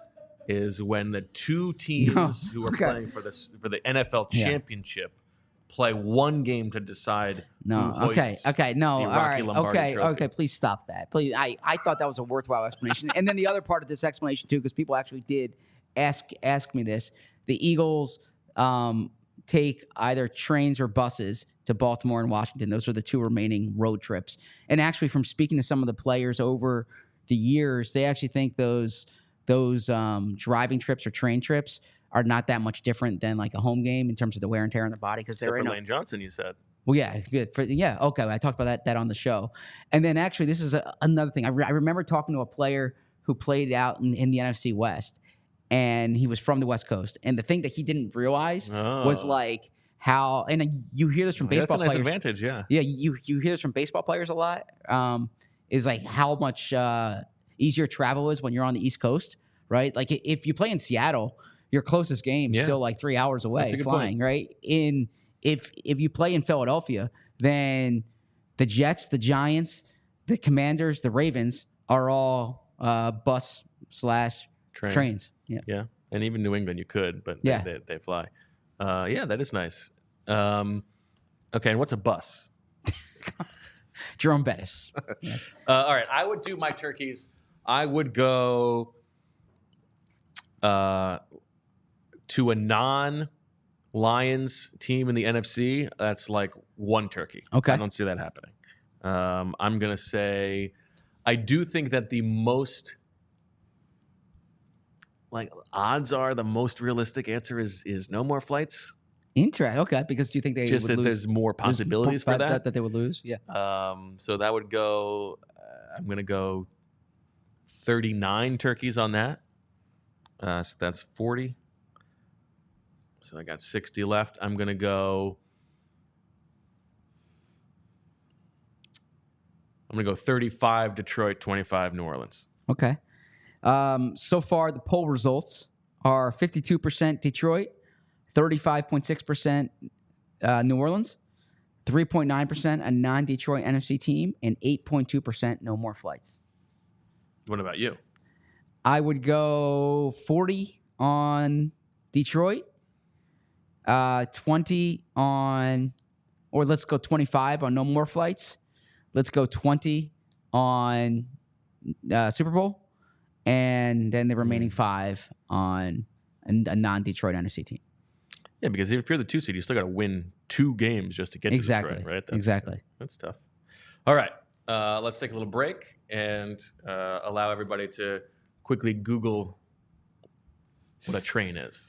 is when the 2 teams who are playing for the NFL championship play one game to decide who hoists the Rocky Lombardi Trophy. Okay, please stop that. Please, I thought that was a worthwhile explanation. And then the other part of this explanation too, because people actually did ask me this. The Eagles take either trains or buses to Baltimore and Washington. Those are the 2 remaining road trips. And actually, from speaking to some of the players over the years, they actually think those driving trips or train trips are not that much different than like a home game in terms of the wear and tear on the body, because they're in Lane Johnson. You said, well, yeah, good okay. I talked about that on the show, and then actually this is another thing. I remember talking to a player who played out in the NFC West, and he was from the West Coast, and the thing that he didn't realize was like how, and you hear this from baseball players. That's a nice players. advantage, yeah. You hear this from baseball players a lot. Is like how much easier travel is when you're on the East Coast, right? Like if you play in Seattle, your closest game is still like 3 hours away flying, right? If you play in Philadelphia, then the Jets, the Giants, the Commanders, the Ravens are all bus/trains. Yeah, and even New England you could, but they fly. That is nice. Okay, and what's a bus? Jerome Bettis. Yes. All right, I would do my turkeys. I would go to a non-Lions team in the NFC. That's like 1 turkey. Okay. I don't see that happening. I'm going to say I do think that the most odds are the most realistic answer is no more flights. Interesting. Okay, because do you think they just would that lose? There's more possibilities for that they would lose? Yeah. So that would go. I'm going to go 39 turkeys on that. So that's 40. So I got 60 left. I'm going to go 35 Detroit, 25 New Orleans. Okay. So far, the poll results are 52% Detroit, 35.6% New Orleans, 3.9% a non-Detroit NFC team, and 8.2% no more flights. What about you? I would go 40 on Detroit, 20 on, or let's go 25 on no more flights. Let's go 20 on Super Bowl, and then the remaining 5 on a non-Detroit NFC team. Yeah, because if you're the 2 seed, you still got to win 2 games just to get to Detroit, right? Exactly. That's tough. All right, let's take a little break and allow everybody to quickly Google what a train is.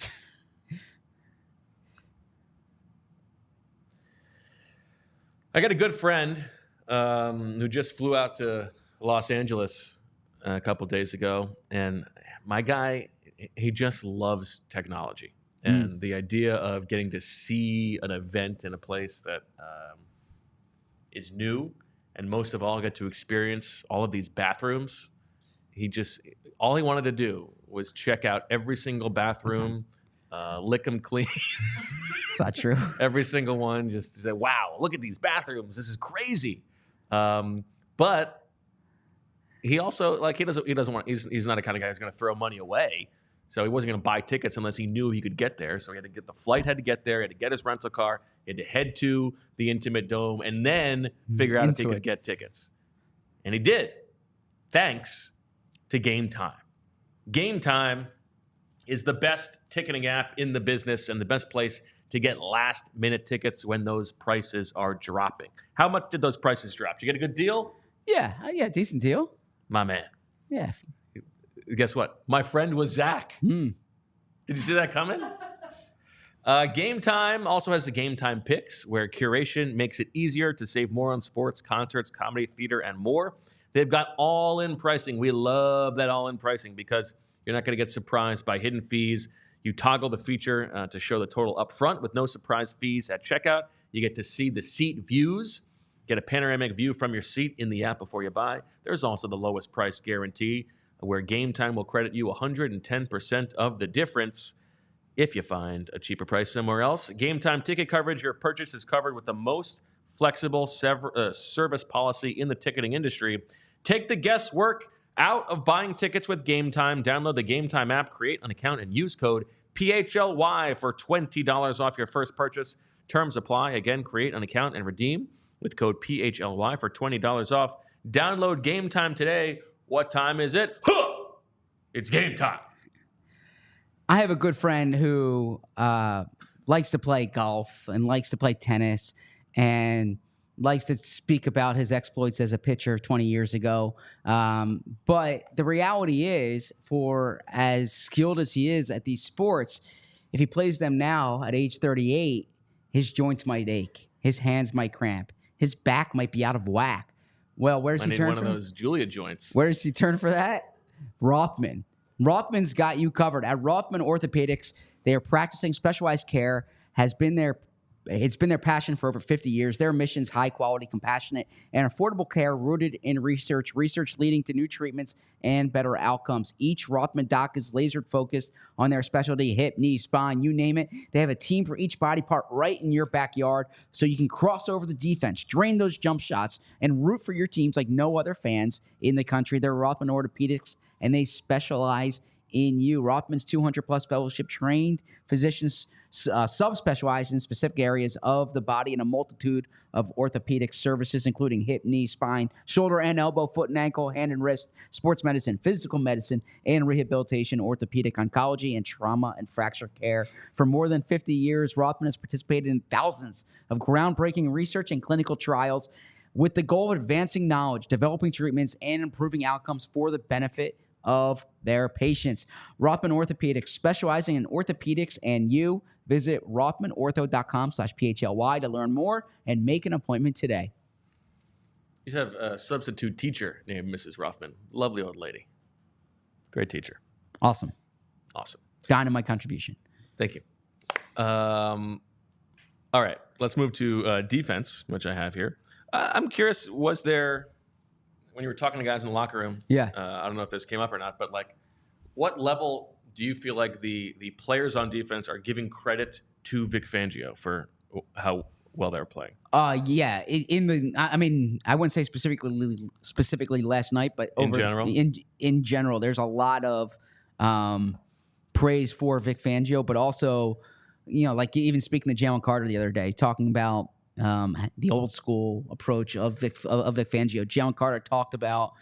I got a good friend who just flew out to Los Angeles a couple days ago, and my guy, he just loves technology. And the idea of getting to see an event in a place that is new, and most of all, get to experience all of these bathrooms. All he wanted to do was check out every single bathroom, lick them clean. It's not true. Every single one, just to say, wow, look at these bathrooms. This is crazy. But he also, he doesn't want, he's not the kind of guy who's going to throw money away. So he wasn't going to buy tickets unless he knew he could get there. So he had to get the flight, had to get there, he had to get his rental car, he had to head to the Intimate Dome, and then figure out if he could get tickets. And he did, thanks to Game Time. Game Time is the best ticketing app in the business and the best place to get last-minute tickets when those prices are dropping. How much did those prices drop? Did you get a good deal? Yeah, decent deal. My man. Yeah. Guess what? My friend was Zach. Did you see that coming? Game Time also has the Game Time Picks, where curation makes it easier to save more on sports, concerts, comedy, theater, and more. They've got all-in pricing. We love that all-in pricing because you're not going to get surprised by hidden fees. You toggle the feature to show the total up front with no surprise fees at checkout. You get to see the seat views. Get a panoramic view from your seat in the app before you buy. There's also the lowest price guarantee, where Game Time will credit you 110% of the difference if you find a cheaper price somewhere else. Game Time ticket coverage. Your purchase is covered with the most flexible service policy in the ticketing industry. Take the guesswork out of buying tickets with Game Time. Download the Game Time app, create an account, and use code PHLY for $20 off your first purchase. Terms apply. Again, create an account and redeem with code PHLY for $20 off. Download Game Time today. What time is it? It's game time. I have a good friend who likes to play golf and likes to play tennis and likes to speak about his exploits as a pitcher 20 years ago. But the reality is, for as skilled as he is at these sports, if he plays them now at age 38, his joints might ache, his hands might cramp, his back might be out of whack. Well, where does he turn for? One of those Julia joints. Where does he turn for that? Rothman. Rothman's got you covered. At Rothman Orthopedics, they are practicing specialized care. It's been their passion for over 50 years. Their mission is high quality, compassionate, and affordable care rooted in research leading to new treatments and better outcomes. Each Rothman doc is laser focused on their specialty: hip, knee, spine, you name it. They have a team for each body part right in your backyard, so you can cross over the defense, drain those jump shots, and root for your teams like no other fans in the country. They're Rothman Orthopedics, and they specialize in you. Rothman's 200-plus fellowship-trained physicians subspecialize in specific areas of the body in a multitude of orthopedic services, including hip, knee, spine, shoulder and elbow, foot and ankle, hand and wrist, sports medicine, physical medicine, and rehabilitation, orthopedic oncology, and trauma and fracture care. For more than 50 years, Rothman has participated in thousands of groundbreaking research and clinical trials with the goal of advancing knowledge, developing treatments, and improving outcomes for the benefit of their patients. Rothman Orthopedics, specializing in orthopedics and you. Visit rothmanortho.com/PHLY to learn more and make an appointment today. You have a substitute teacher named Mrs. Rothman. Lovely old lady. Great teacher. Awesome. Awesome. Dynamite contribution. Thank you. All right, let's move to defense, which I have here. I'm curious, was there, when you were talking to guys in the locker room, Yeah. I don't know if this came up or not, but like, what level do you feel like the players on defense are giving credit to Vic Fangio for how well they're playing? Yeah. I mean, I wouldn't say specifically last night, but in general, there's a lot of praise for Vic Fangio, but also, like even speaking to Jalen Carter the other day, talking about the old school approach of Vic Fangio. Jalen Carter talked about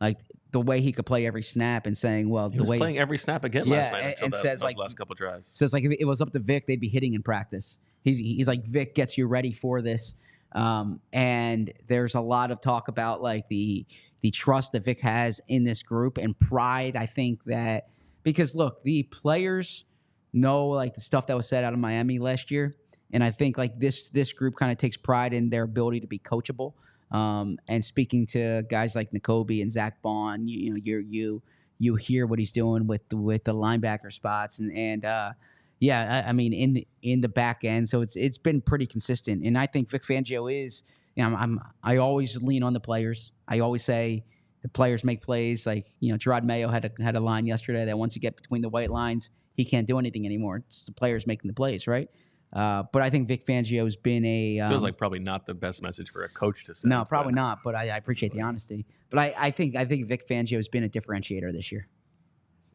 like the way he could play every snap and saying, well, he was playing every snap again last night until says those last couple drives. Says like if it was up to Vic, they'd be hitting in practice. He's like, Vic gets you ready for this. And there's a lot of talk about like the trust that Vic has in this group and pride. I think that because look, the players know like the stuff that was said out of Miami last year. And I think like this group kind of takes pride in their ability to be coachable. And speaking to guys like Nakobe and Zach Bond, you hear what he's doing with the linebacker spots and I mean in the back end. So it's been pretty consistent. And I think Vic Fangio is, I always lean on the players. I always say the players make plays. Like, Gerard Mayo had a line yesterday that once you get between the white lines, he can't do anything anymore. It's the players making the plays, right? But I think Vic Fangio has been feels like probably not the best message for a coach to say. No, probably not. But I appreciate the honesty. But I think Vic Fangio has been a differentiator this year.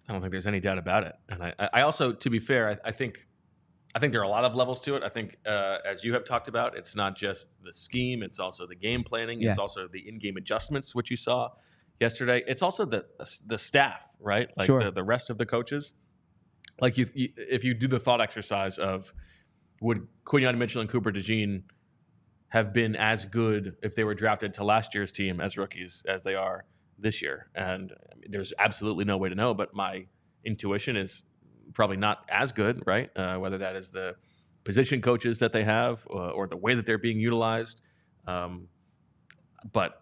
I don't think there's any doubt about it. And I also, to be fair, I think there are a lot of levels to it. I think, as you have talked about, it's not just the scheme; it's also the game planning. Yeah. It's also the in-game adjustments, which you saw yesterday. It's also the staff, right? Like sure. the rest of the coaches. Like if you do the thought exercise of would Quinyon Mitchell and Cooper DeJean have been as good if they were drafted to last year's team as rookies as they are this year? And I mean, there's absolutely no way to know, but my intuition is probably not as good, right? Whether that is the position coaches that they have or the way that they're being utilized. But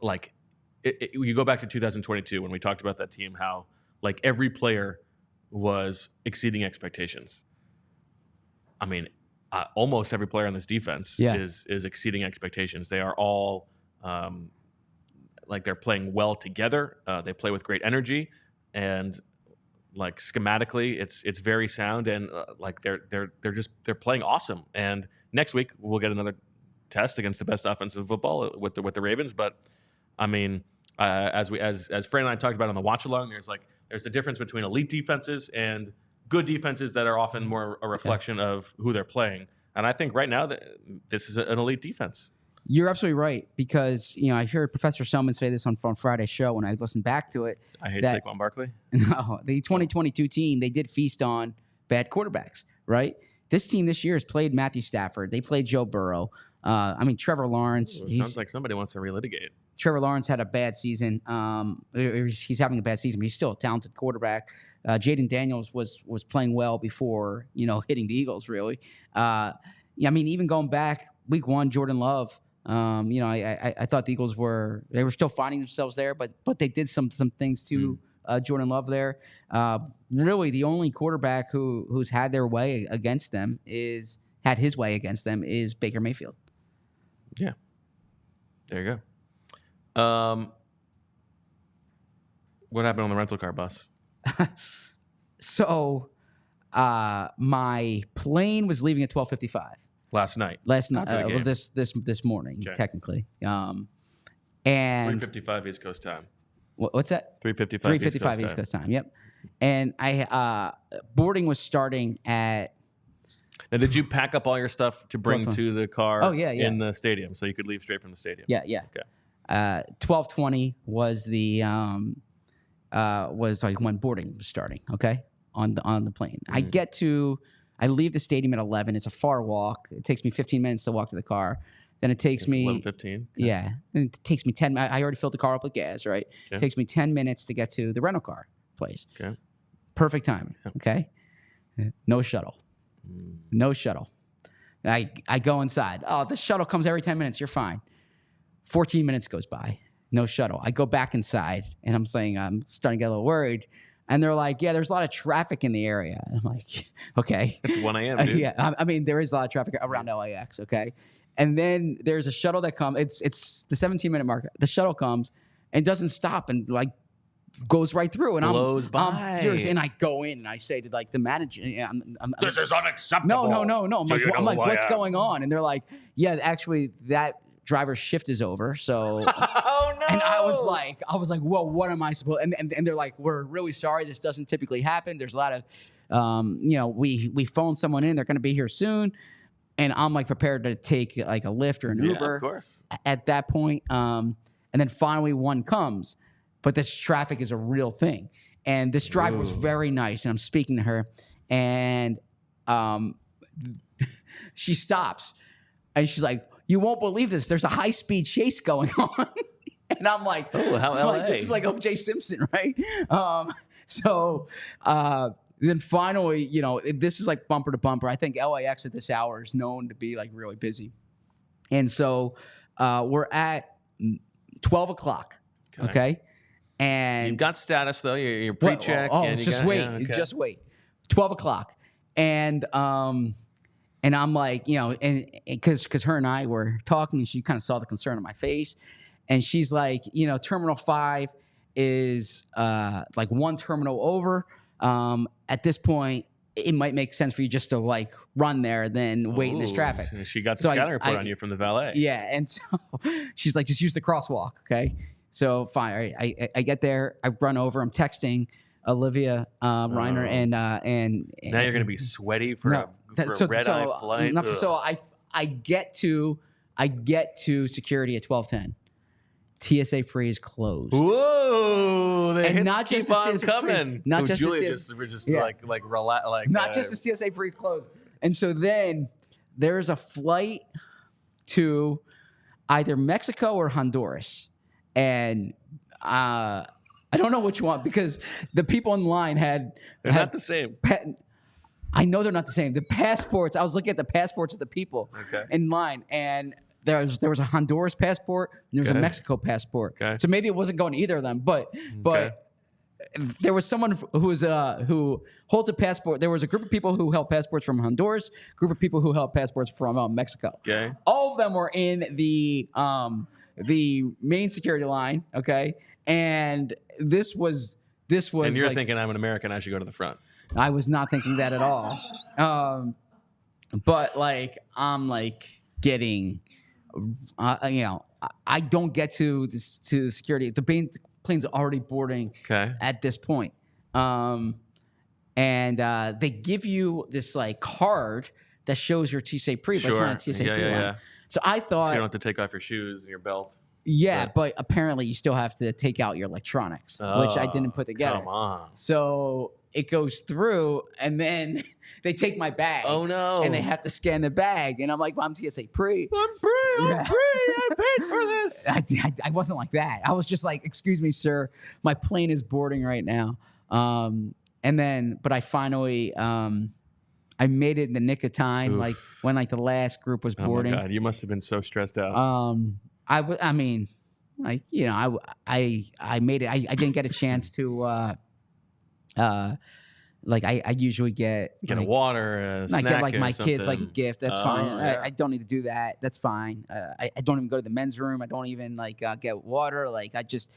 like you go back to 2022 when we talked about that team, how like every player was exceeding expectations. I mean, almost every player on this defense is exceeding expectations. They are all like they're playing well together. They play with great energy, and like schematically, it's very sound. And like they're playing awesome. And next week we'll get another test against the best offensive football with the Ravens. But I mean, as Fran and I talked about on the watch along, there's the difference between elite defenses and good defenses that are often more a reflection of who they're playing. And I think right now that this is an elite defense. You're absolutely right, because I heard Professor Selman say this on Friday's show when I listened back to it. I hate Saquon Barkley. No, the 2022 team, they did feast on bad quarterbacks, right? This team this year has played Matthew Stafford. They played Joe Burrow. I mean, Trevor Lawrence. Well, sounds like somebody wants to relitigate. Trevor Lawrence had a bad season. He's having a bad season, but he's still a talented quarterback. Jaden Daniels was playing well before, hitting the Eagles, really. I mean, even going back week one, Jordan Love, I thought the Eagles were still finding themselves there, but they did some things to Jordan Love there. Really, the only quarterback who's had his way against them is Baker Mayfield. Yeah. There you go. What happened on the rental car bus? So, my plane was leaving at 12:55 last night. Well, this morning, technically. And 3:55 East Coast time. What's that? 3:55 East Coast time. Yep. And boarding was starting at. Now, did you pack up all your stuff to bring to the car? Oh, yeah. In the stadium, so you could leave straight from the stadium? Yeah. Okay. 12:20 was the was like when boarding was starting. Okay, on the plane. I leave the stadium at 11. It's a far walk. It takes me 15 minutes to walk to the car. Then it takes me 11:15. Okay. Yeah. Then it takes me 10. I already filled the car up with gas. Right. Okay. It takes me 10 minutes to get to the rental car place. Okay. Perfect time. Yep. Okay. No shuttle. No shuttle. I go inside. Oh, the shuttle comes every 10 minutes. You're fine. 14 minutes goes by. No shuttle. I go back inside, and I'm starting to get a little worried. And they're like, yeah, there's a lot of traffic in the area. And I'm like, okay. It's 1 a.m., dude. Yeah, I mean, there is a lot of traffic around LAX, okay? And then there's a shuttle that comes. It's the 17-minute mark. The shuttle comes and doesn't stop and, like, goes right through. And Blows by. I'm furious. And I go in and I say to, like, the manager, This is unacceptable. No. I'm like, what's going on? And they're like, yeah, actually, that driver's shift is over. So, Oh, no. and I was like, well, what am I supposed? And they're like, we're really sorry. This doesn't typically happen. There's a lot of, we phoned someone in. They're going to be here soon. And I'm like prepared to take like a Lyft or an Uber. Of course. At that point, and then finally one comes, but this traffic is a real thing. And this driver was very nice, and I'm speaking to her, and she stops, and she's like, "You won't believe this. There's a high-speed chase going on." And I'm like, "Oh, how LA? Like, this is like O.J. Simpson, right?" Then finally, this is like bumper to bumper. I think LAX at this hour is known to be like really busy. And so we're at 12 o'clock, okay? And you've got status, though. You're pre-check. Just wait. 12 o'clock. And I'm like, and because her and I were talking, and she kind of saw the concern on my face. And she's like, Terminal 5 is like one terminal over. At this point, it might make sense for you just to like run there than wait in this traffic. She got the scouting report on you from the valet. Yeah, and so she's like, just use the crosswalk, okay? So fine, I get there, I run over, I'm texting Olivia Reiner, and now you're gonna be sweaty for a red eye flight. So I get to security at 12:10. TSA free is closed. Whoa! They and not just keep on CSA coming. Free, not just Julia like not just the CSA free closed. And so then there's a flight to either Mexico or Honduras, and I don't know which one because the people in line they're not the same. I know they're not the same. The passports. I was looking at the passports of the people in line, and there was a Honduras passport and there was a Mexico passport. Okay. So maybe it wasn't going to either of them, but there was someone who holds a passport. There was a group of people who held passports from Honduras, a group of people who held passports from Mexico. Okay. All of them were in the main security line. Okay, and this was. And you're thinking I'm an American, I should go to the front. I was not thinking that at all. But like I'm like getting. I don't get to security. The plane's already boarding at this point. And they give you this like card that shows your TSA pre, but it's not a TSA pre line. So I thought so you don't have to take off your shoes and your belt. Yeah, but apparently you still have to take out your electronics, which I didn't put together. Come on. So it goes through, and then they take my bag. Oh, no. And they have to scan the bag. And I'm like, well, I'm TSA pre. I'm pre. I paid for this. I wasn't like that. I was just like, excuse me, sir. My plane is boarding right now. But I finally, I made it in the nick of time, like when like the last group was boarding. Oh, my God. You must have been so stressed out. I made it. I didn't get a chance to, like I usually get a water, a snack, I get like my something. kids like a gift. That's fine. Yeah. I don't need to do that. That's fine. I don't even go to the men's room. I don't even like get water. Like I just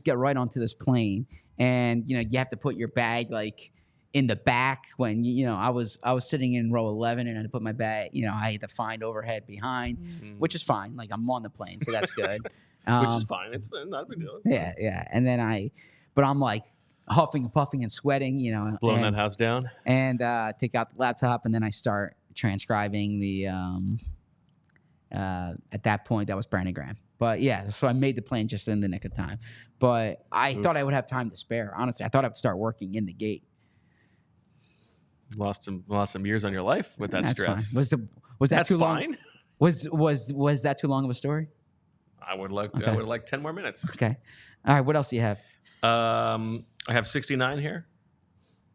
get right onto this plane, and you have to put your bag like in the back when I was sitting in row 11 and I had to put my bag. I had to find overhead behind, which is fine. Like I'm on the plane, so that's good. Which is fine. It's not a big deal. Yeah. And then but I'm like huffing and puffing and sweating, blowing that house down, and take out the laptop, and then I start transcribing the. At that point, that was Brandon Graham. But yeah, so I made the plane just in the nick of time. But I thought I would have time to spare. Honestly, I thought I would start working in the gate. Lost some years on your life with that stress. Fine. Was that That's too long? Fine. Was that too long of a story? I would like 10 more minutes. Okay. All right. What else do you have? I have 69 here.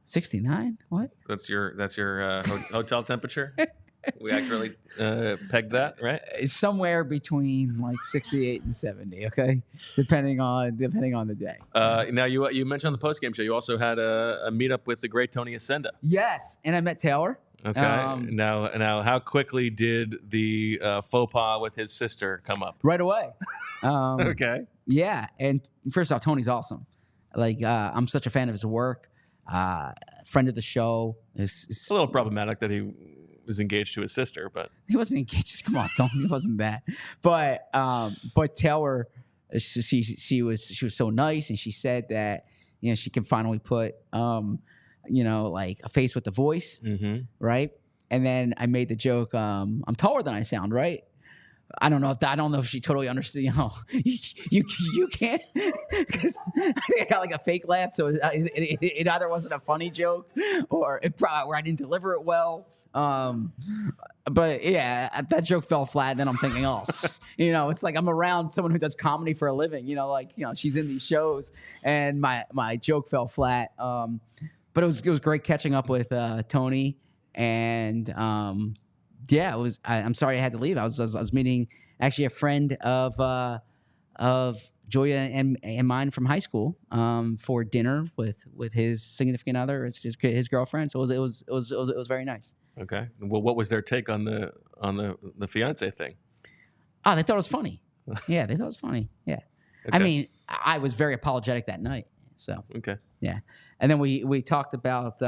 69? What? That's your hotel temperature. We accurately pegged that, right? Somewhere between like 68 and 70. Okay, depending on the day. Now you mentioned on the postgame show you also had a meetup with the great Tony Ascenda. Yes, and I met Taylor. Okay. Now, how quickly did the faux pas with his sister come up? Right away. Okay. Yeah, and first off, Tony's awesome. Like, I'm such a fan of his work. Friend of the show. It's a little problematic that he was engaged to his sister, but he wasn't engaged. Come on, Tony, it wasn't that. But Taylor, she was so nice, and she said that she can finally put like a face with the voice, right? And then I made the joke, I'm taller than I sound, right? I don't know if she totally understood. You can't, because I think I got like a fake laugh, so it either wasn't a funny joke or I didn't deliver it well. But yeah, that joke fell flat. And then I'm thinking, it's like I'm around someone who does comedy for a living. She's in these shows, and my joke fell flat. But it was great catching up with Tony, and it was. I'm sorry I had to leave. I was meeting actually a friend of Joya and mine from high school for dinner with his significant other, his girlfriend. So it was very nice. Okay. Well, what was their take on the fiance thing? Oh, they thought it was funny. Yeah, they thought it was funny. Yeah. Okay. I mean, I was very apologetic that night. So okay. Yeah. And then we talked about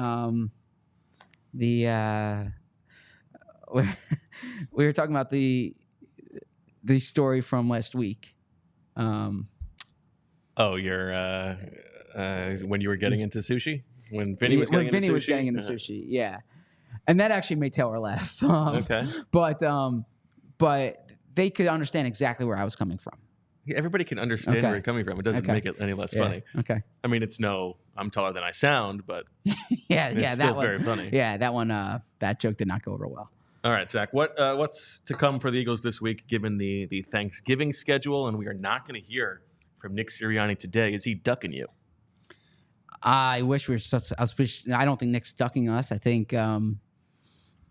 we were talking about the story from last week. Your when you were getting into sushi? When Vinny was getting into sushi? Was getting into sushi, yeah. And that actually made Taylor laugh. Okay. But they could understand exactly where I was coming from. Yeah, everybody can understand where you're coming from. It doesn't make it any less funny. Okay. I mean, I'm taller than I sound, but it's still very funny. Yeah, that one, that joke did not go over well. All right, Zach, what's to come for the Eagles this week, given the Thanksgiving schedule, and we are not going to hear from Nick Sirianni today? Is he ducking you? I wish we were. I don't think Nick's ducking us. I think,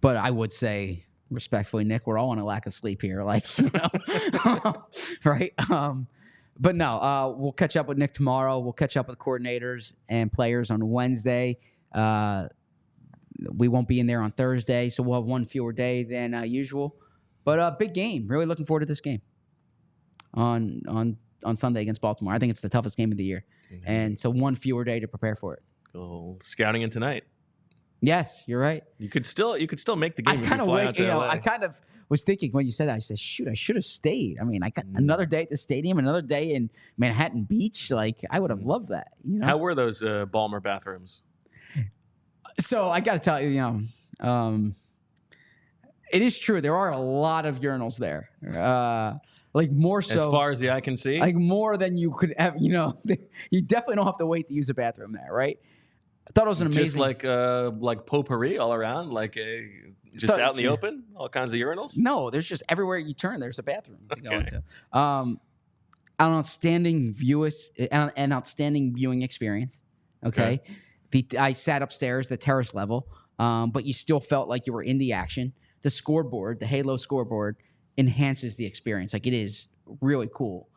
but I would say respectfully, Nick, we're all on a lack of sleep here, right? But no, we'll catch up with Nick tomorrow. We'll catch up with coordinators and players on Wednesday. We won't be in there on Thursday, so we'll have one fewer day than usual. But big game. Really looking forward to this game on Sunday against Baltimore. I think it's the toughest game of the year, and so one fewer day to prepare for it. Go scouting in tonight. Yes, you're right. You could still make the game. I kind of I kind of was thinking when you said that. I said, shoot, I should have stayed. I mean, I got another day at the stadium, another day in Manhattan Beach. Like, I would have loved that. How were those Balmer bathrooms? So I got to tell you, it is true. There are a lot of urinals there. Like more so, as far as the eye can see, like more than you could have. You definitely don't have to wait to use a bathroom there, right? I thought it was an amazing, just like potpourri all around, out in the open, all kinds of urinals. No, there's just everywhere you turn, there's a bathroom to go into. An outstanding viewing experience. Okay. I sat upstairs, the terrace level, but you still felt like you were in the action. The scoreboard, the Halo scoreboard, enhances the experience. Like, it is really cool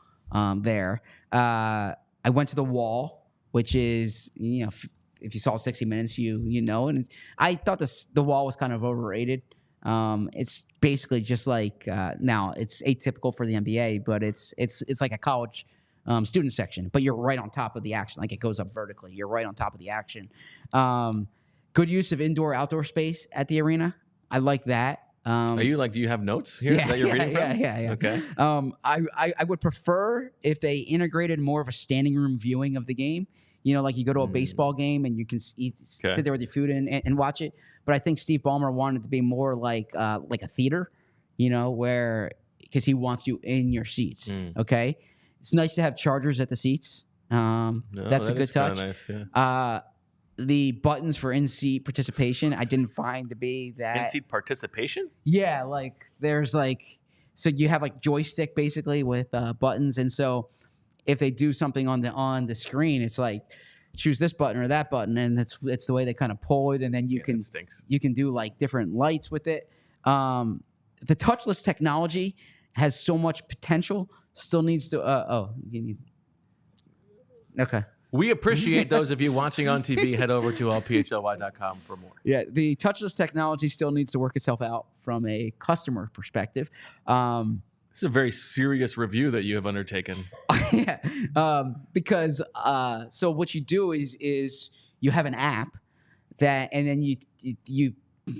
there. I went to the wall, which is, if you saw 60 Minutes, and I thought the wall was kind of overrated. It's basically just like now it's atypical for the NBA, but it's like a college student section, but you're right on top of the action. Like, it goes up vertically. You're right on top of the action. Good use of indoor-outdoor space at the arena. I like that. Do you have notes here that you're reading from? Yeah. Okay. I would prefer if they integrated more of a standing room viewing of the game. Like you go to a baseball game and you can sit there with your food and watch it. But I think Steve Ballmer wanted to be more like a theater, where because he wants you in your seats. Okay. It's nice to have chargers at the seats. That's a good touch. Nice, yeah. The buttons for in-seat participation, I didn't find to be that. In-seat participation? Yeah, there's so you have joystick basically with buttons, and so if they do something on the screen, it's like choose this button or that button, and it's the way they kind of pull it, and then you can do different lights with it. The touchless technology has so much potential. Still needs to. Okay. We appreciate those of you watching on TV. Head over to allphly.com for more. Yeah, the touchless technology still needs to work itself out from a customer perspective. This is a very serious review that you have undertaken. Yeah, because so what you do is you have an app that, and then you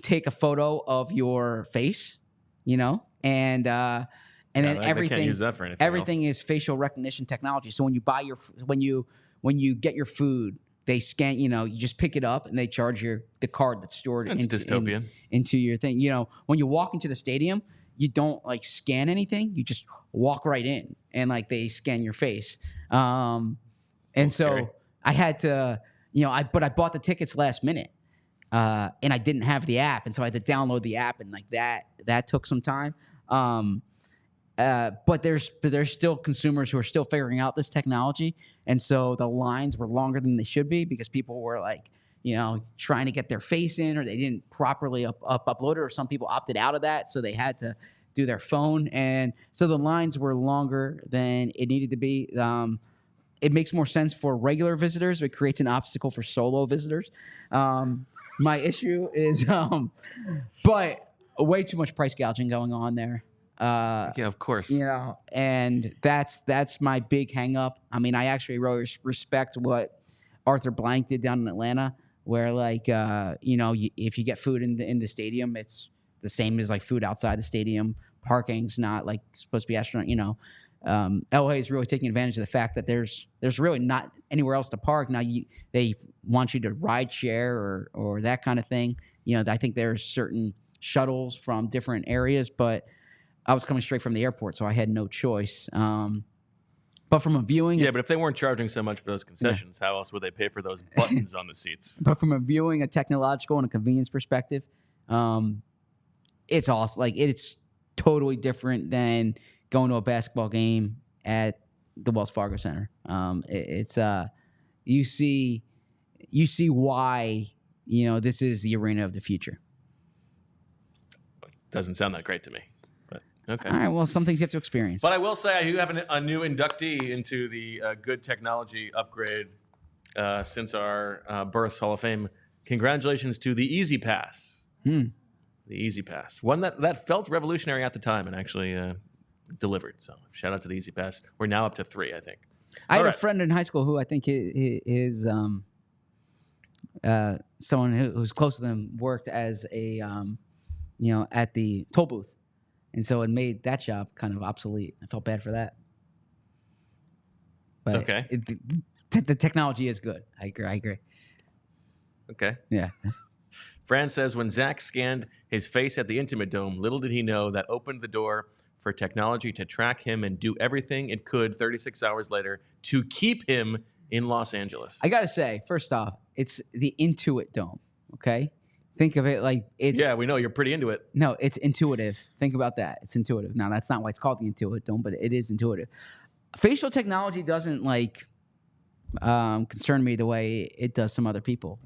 take a photo of your face, and then everything. Can't use that for anything else. Is facial recognition technology. So when you buy when you get your food, they scan. You just pick it up and they charge the card that's stored into your thing. When you walk into the stadium, you don't scan anything. You just walk right in and they scan your face. And so I had to, but I bought the tickets last minute, and I didn't have the app, and so I had to download the app, and that took some time. But there's still consumers who are still figuring out this technology, and so the lines were longer than they should be because people were trying to get their face in, or they didn't properly upload it, or some people opted out of that, so they had to do their phone, and so the lines were longer than it needed to be. It makes more sense for regular visitors. It creates an obstacle for solo visitors. My issue is, but way too much price gouging going on there. Yeah, of course. And that's my big hang up. I mean, I actually really respect what Arthur Blank did down in Atlanta, where if you get food in the stadium, it's the same as food outside the stadium. Parking's not supposed to be astronomical. LA is really taking advantage of the fact that there's really not anywhere else to park. Now they want you to ride share or that kind of thing. I think there's certain shuttles from different areas, but I was coming straight from the airport, so I had no choice. But from a viewing... Yeah, but if they weren't charging so much for those concessions, how else would they pay for those buttons on the seats? But from a viewing, a technological, and a convenience perspective, it's awesome. It's totally different than going to a basketball game at the Wells Fargo Center. You see why, this is the arena of the future. Doesn't sound that great to me. Okay. All right. Well, some things you have to experience. But I will say I do have a new inductee into the good technology upgrade since our Births Hall of Fame. Congratulations to the Easy Pass. The Easy Pass. One that felt revolutionary at the time and actually delivered. So shout out to the Easy Pass. We're now up to 3, I think. I had a friend in high school who I think is someone who's close to them worked as a at the toll booth. And so it made that job kind of obsolete. I felt bad for that. But okay. The technology is good. I agree. Okay. Yeah. Fran says, when Zach scanned his face at the Intimate Dome, little did he know that opened the door for technology to track him and do everything it could 36 hours later to keep him in Los Angeles. I got to say, first off, it's the Intuit Dome, okay? Think of it like it's... Yeah, we know. You're pretty into it. No, it's intuitive. Think about that. It's intuitive. Now, that's not why it's called the Intuit Dome, but it is intuitive. Facial technology doesn't, concern me the way it does some other people.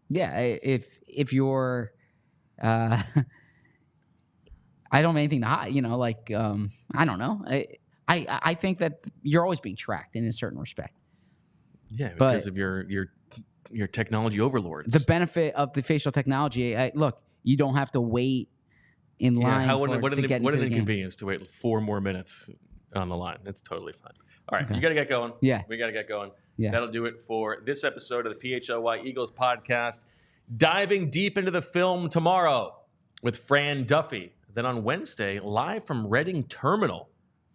If you're... I don't have anything to hide, I don't know. I think that you're always being tracked in a certain respect. Yeah, because of your technology overlords. The benefit of the facial technology, look, you don't have to wait in line what to get what into an the inconvenience game. to wait 4 more minutes on the line. It's totally fine. All right, Okay. You got to get going. Yeah. We got to get going. Yeah. That'll do it for this episode of the PHLY Eagles podcast. Diving deep into the film tomorrow with Fran Duffy. Then on Wednesday, live from Reading Terminal,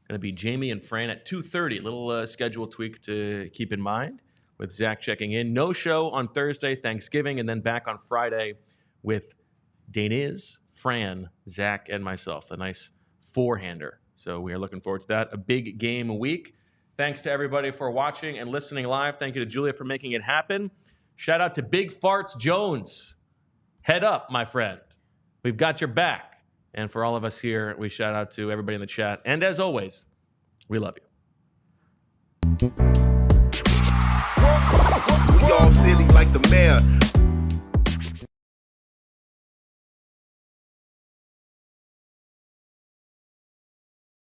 going to be Jamie and Fran at 2:30. A little schedule tweak to keep in mind with Zach checking in. No show on Thursday, Thanksgiving, and then back on Friday with Daniz, Fran, Zach, and myself. A nice 4-hander. So we are looking forward to that. A big game week. Thanks to everybody for watching and listening live. Thank you to Julia for making it happen. Shout out to Big Farts Jones. Head up, my friend. We've got your back. And for all of us here, we shout out to everybody in the chat. And as always, we love you. We all silly like the mayor.